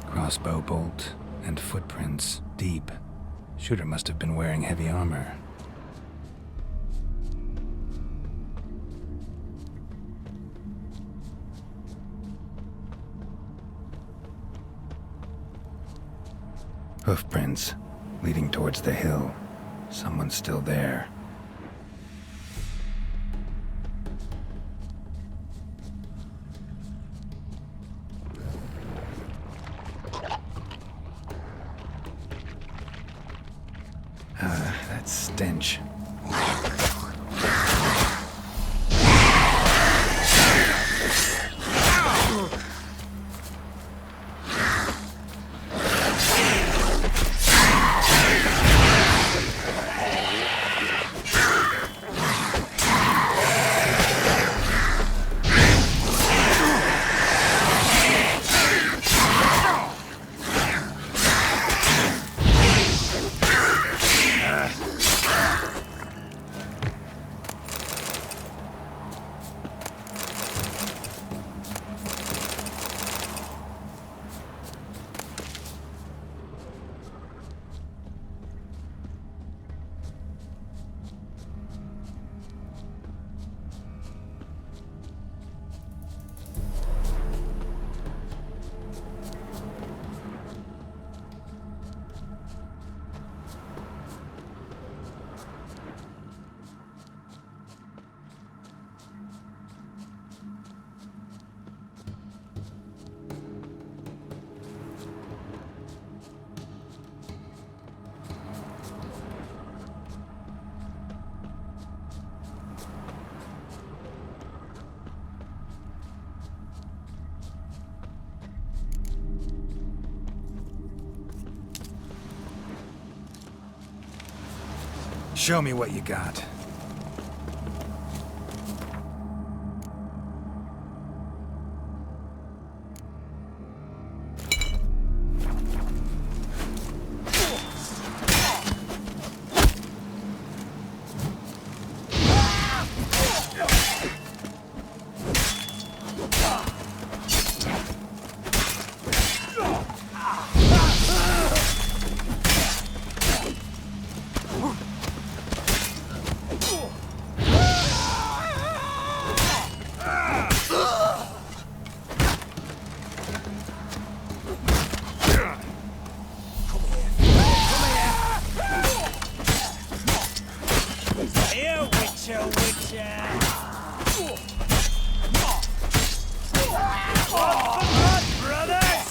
Crossbow bolt and footprints deep. Shooter must have been wearing heavy armor. Hoofprints leading towards the hill. Someone's still there. That stench. Show me what you got. Here, Witcher, Witcher! What for blood, brothers?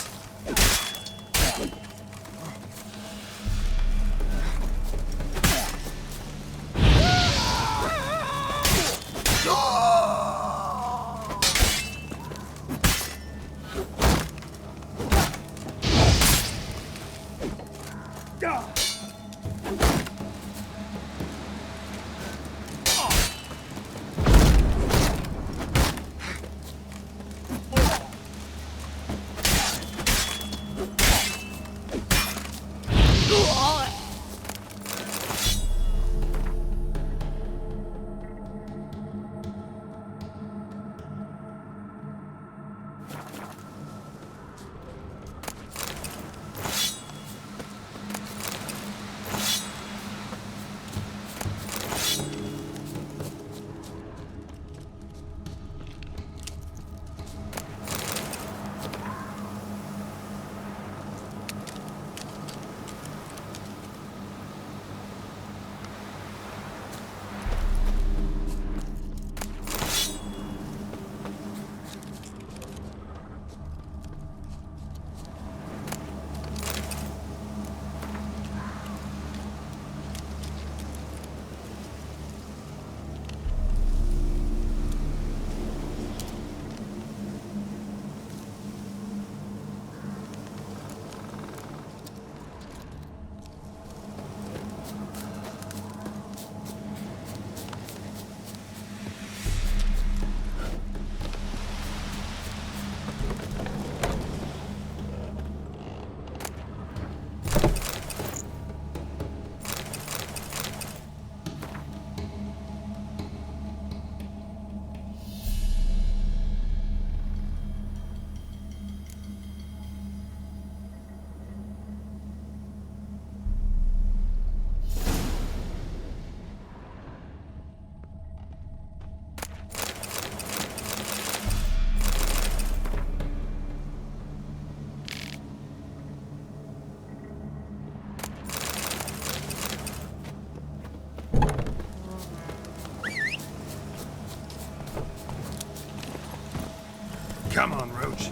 Come on, Roach.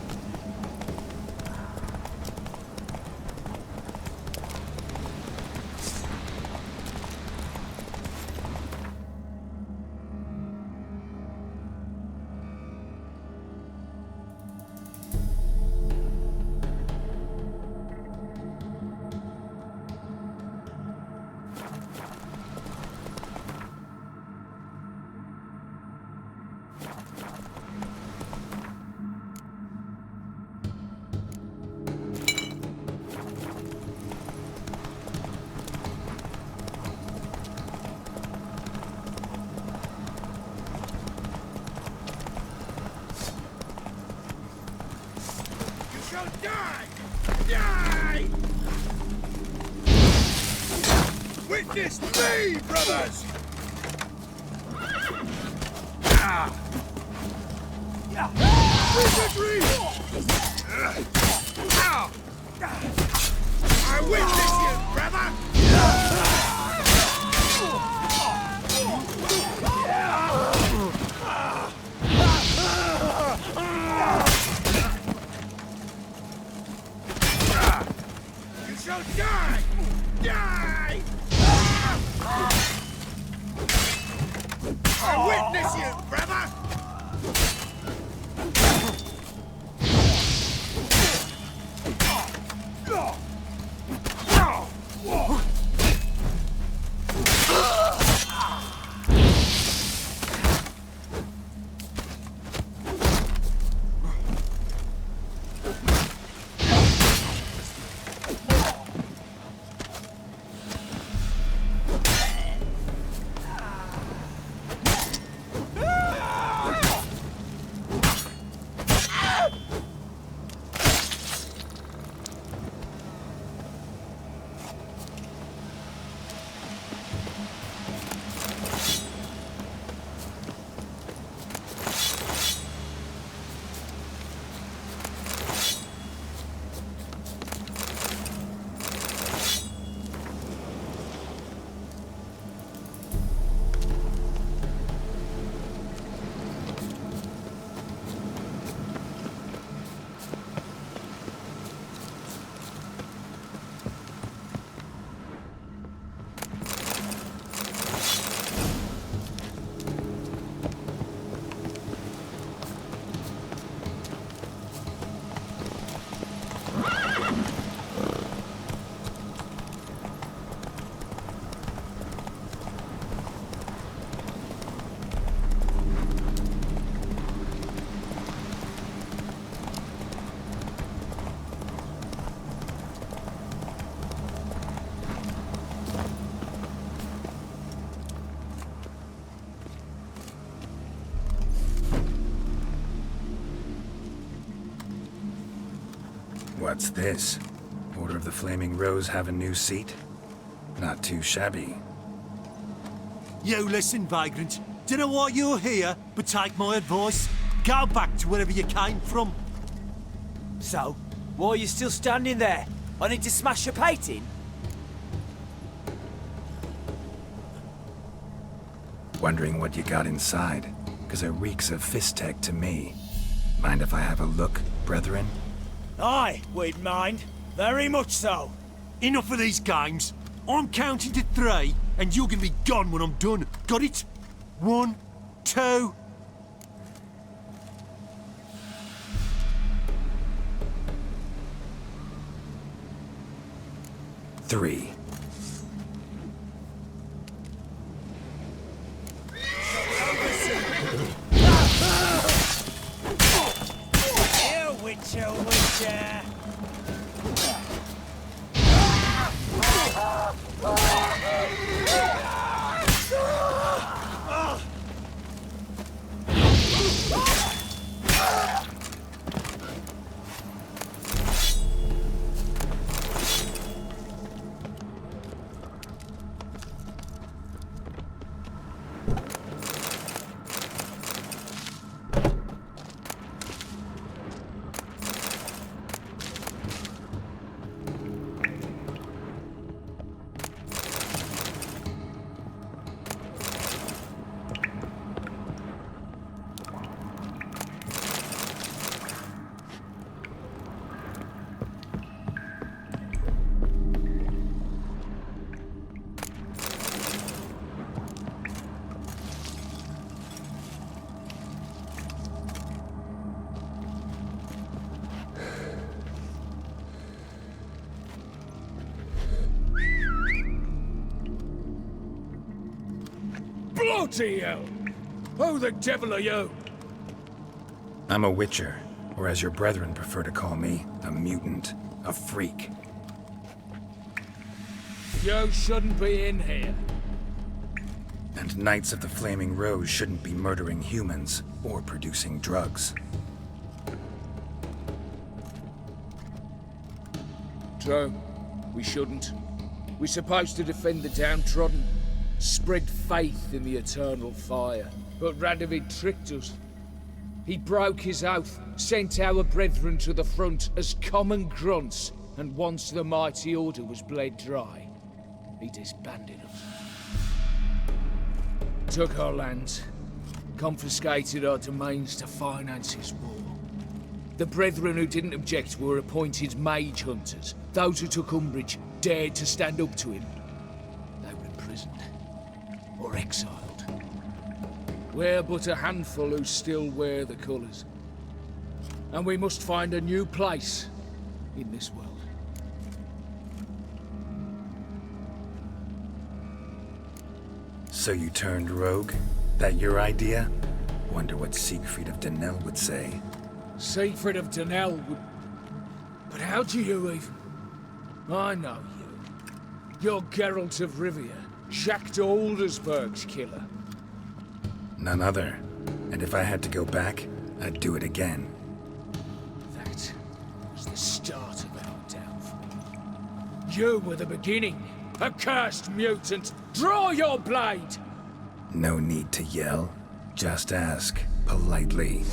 Die! Die! Witness me, brothers! Wizardry! I witness you, brother! You shall die! Die! I witness you, brother! What's this? Order of the Flaming Rose have a new seat? Not too shabby. You listen, vagrant. Dunno why you're here, but take my advice. Go back to wherever you came from. So, why are you still standing there? I need to smash your painting? Wondering what you got inside, because it reeks of fist tech to me. Mind if I have a look, brethren? Aye, we'd mind. Very much so. Enough of these games. I'm counting to 3, and you're gonna be gone when I'm done. Got it? 1, 2... 3. You witcher, witcher! Bloody hell! Who the devil are you? I'm a witcher, or as your brethren prefer to call me, a mutant, a freak. You shouldn't be in here. And Knights of the Flaming Rose shouldn't be murdering humans or producing drugs. True. We shouldn't. We're supposed to defend the downtrodden, spread faith in the eternal fire. But Radovid tricked us. He broke his oath, sent our brethren to the front as common grunts, and once the mighty order was bled dry, he disbanded us. Took our lands, confiscated our domains to finance his war. The brethren who didn't object were appointed mage hunters. Those who took umbrage dared to stand up to him. They were imprisoned or exiled. We're but a handful who still wear the colours. And we must find a new place in this world. So you turned rogue? That your idea? Wonder what Siegfried of Denel would say. Siegfried of Denel would... But how do you even... I know you. You're Geralt of Rivia, Jacques de Aldersberg's killer. None other. And if I had to go back, I'd do it again. That was the start of our downfall. You were the beginning. Accursed mutant! Draw your blade! No need to yell. Just ask, politely.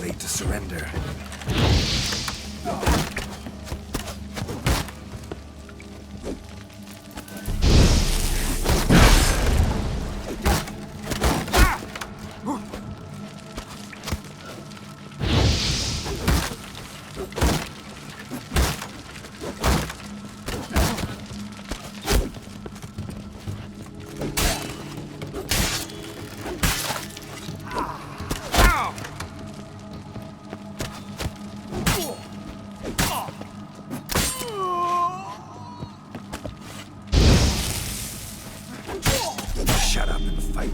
late to surrender. Shut up and fight.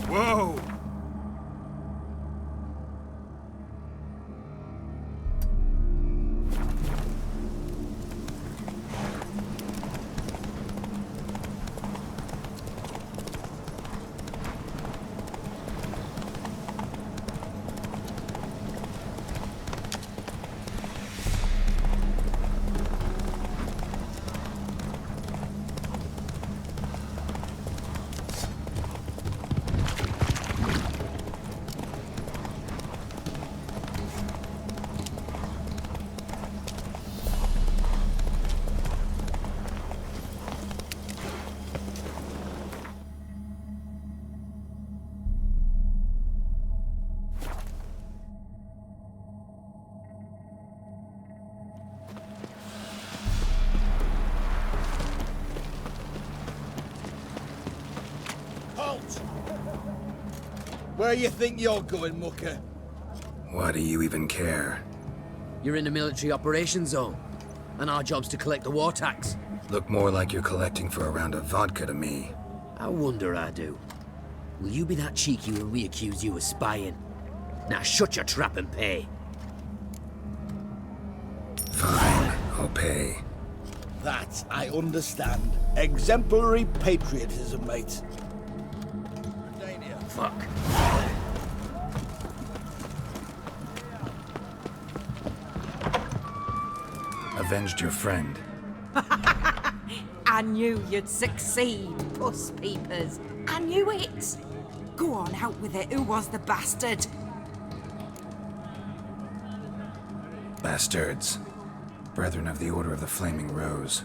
Whoa! Where you think you're going, mucker? Why do you even care? You're in the military operations zone, and our job's to collect the war tax. Look more like you're collecting for a round of vodka to me. I wonder I do. Will you be that cheeky when we accuse you of spying? Now shut your trap and pay. Fine, I'll pay. That I understand. Exemplary patriotism, mate. Fuck. Avenged your friend. I knew you'd succeed, puss peepers. I knew it. Go on, out with it. Who was the bastard? Bastards. Brethren of the Order of the Flaming Rose.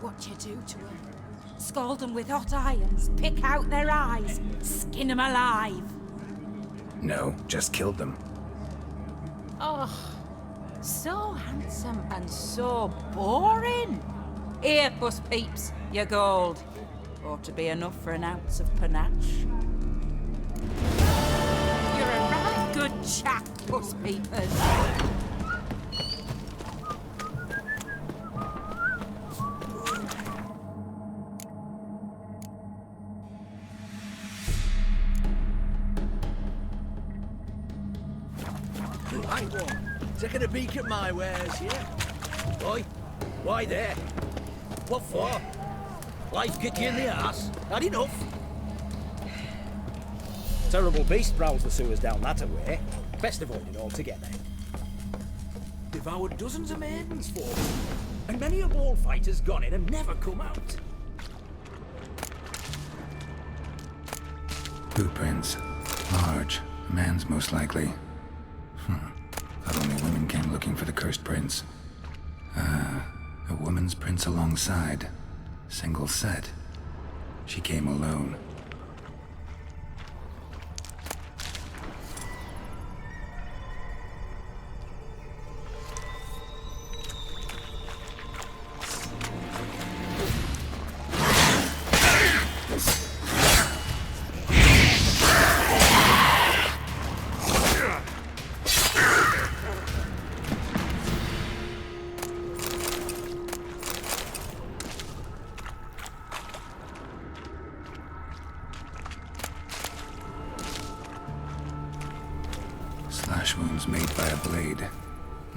What you do to them? Scald them with hot irons, pick out their eyes, skin them alive. No, just killed them. Oh, so handsome and so boring. Here, Puss Peeps, your gold. Ought to be enough for an ounce of panache. You're a right good chap, Puss Peepers. Right one, taking a peek at my wares, yeah? Boy, why there? What for? Life kick you in the arse? Had enough? Terrible beast prowls the sewers down that way. Best avoided altogether. Devoured dozens of maidens for me, and many a bullfighter's gone in and never come out. Blueprints. Large. A man's most likely. Thought only women came looking for the cursed prince. A woman's prince alongside. Single set. She came alone. Slash wounds made by a blade.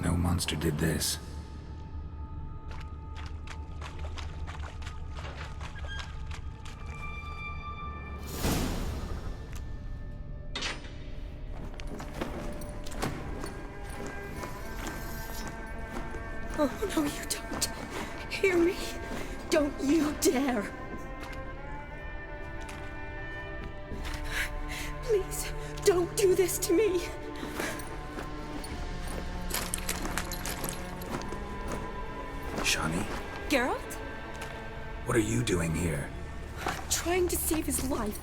No monster did this. Oh, no, you don't. Hear me? Don't you dare. Please, don't do this to me. Shani? Geralt? What are you doing here? Trying to save his life.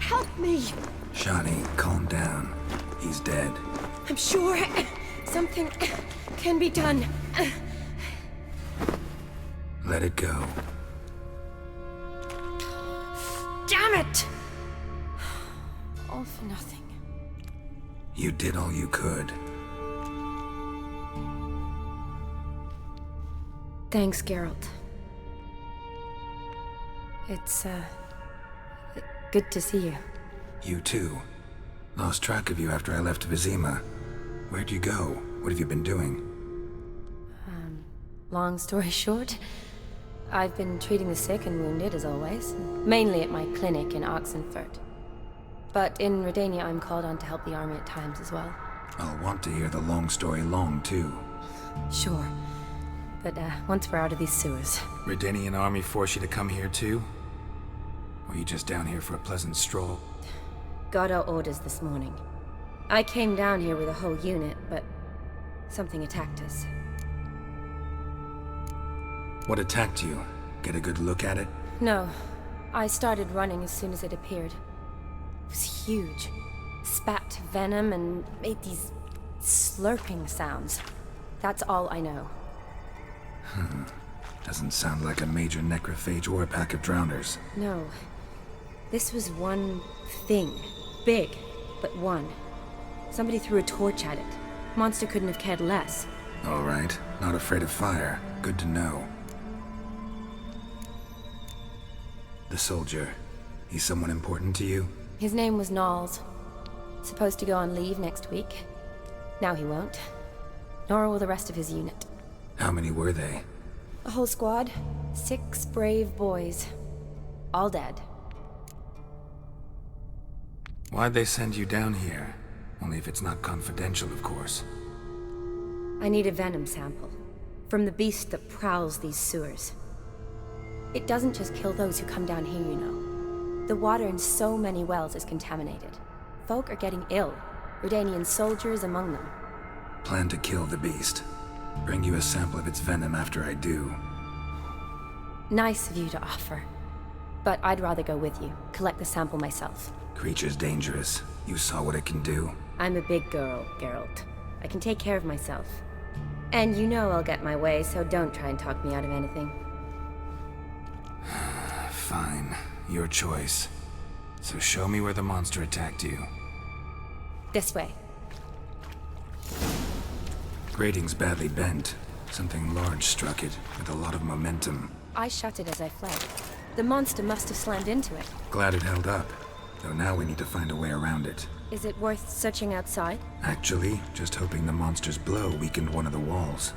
Help me. Shani, calm down. He's dead. I'm sure something can be done. Let it go. Damn it! All for nothing. You did all you could. Thanks, Geralt. It's, good to see you. You too. Lost track of you after I left Vizima. Where'd you go? What have you been doing? Long story short, I've been treating the sick and wounded, as always. Mainly at my clinic in Oxenfurt. But in Redania, I'm called on to help the army at times as well. I'll want to hear the long story long, too. Sure. But, once we're out of these sewers... Redanian army force you to come here, too? Or are you just down here for a pleasant stroll? Got our orders this morning. I came down here with a whole unit, but... something attacked us. What attacked you? Get a good look at it? No. I started running as soon as it appeared. It was huge. Spat venom and made these slurping sounds. That's all I know. Doesn't sound like a major necrophage or a pack of drowners. No. This was one thing. Big, but one. Somebody threw a torch at it. Monster couldn't have cared less. All right. Not afraid of fire. Good to know. The soldier. He's someone important to you? His name was Knowles. Supposed to go on leave next week. Now he won't. Nor will the rest of his unit. How many were they? A whole squad. 6 brave boys. All dead. Why'd they send you down here? Only if it's not confidential, of course. I need a venom sample. From the beast that prowls these sewers. It doesn't just kill those who come down here, you know. The water in so many wells is contaminated. Folk are getting ill. Redanian soldiers among them. Plan to kill the beast. Bring you a sample of its venom after I do. Nice of you to offer. But I'd rather go with you. Collect the sample myself. Creature's dangerous. You saw what it can do. I'm a big girl, Geralt. I can take care of myself. And you know I'll get my way, so don't try and talk me out of anything. Fine. Your choice. So show me where the monster attacked you. This way. Grating's badly bent. Something large struck it, with a lot of momentum. I shut it as I fled. The monster must have slammed into it. Glad it held up. Though now we need to find a way around it. Is it worth searching outside? Actually, just hoping the monster's blow weakened one of the walls.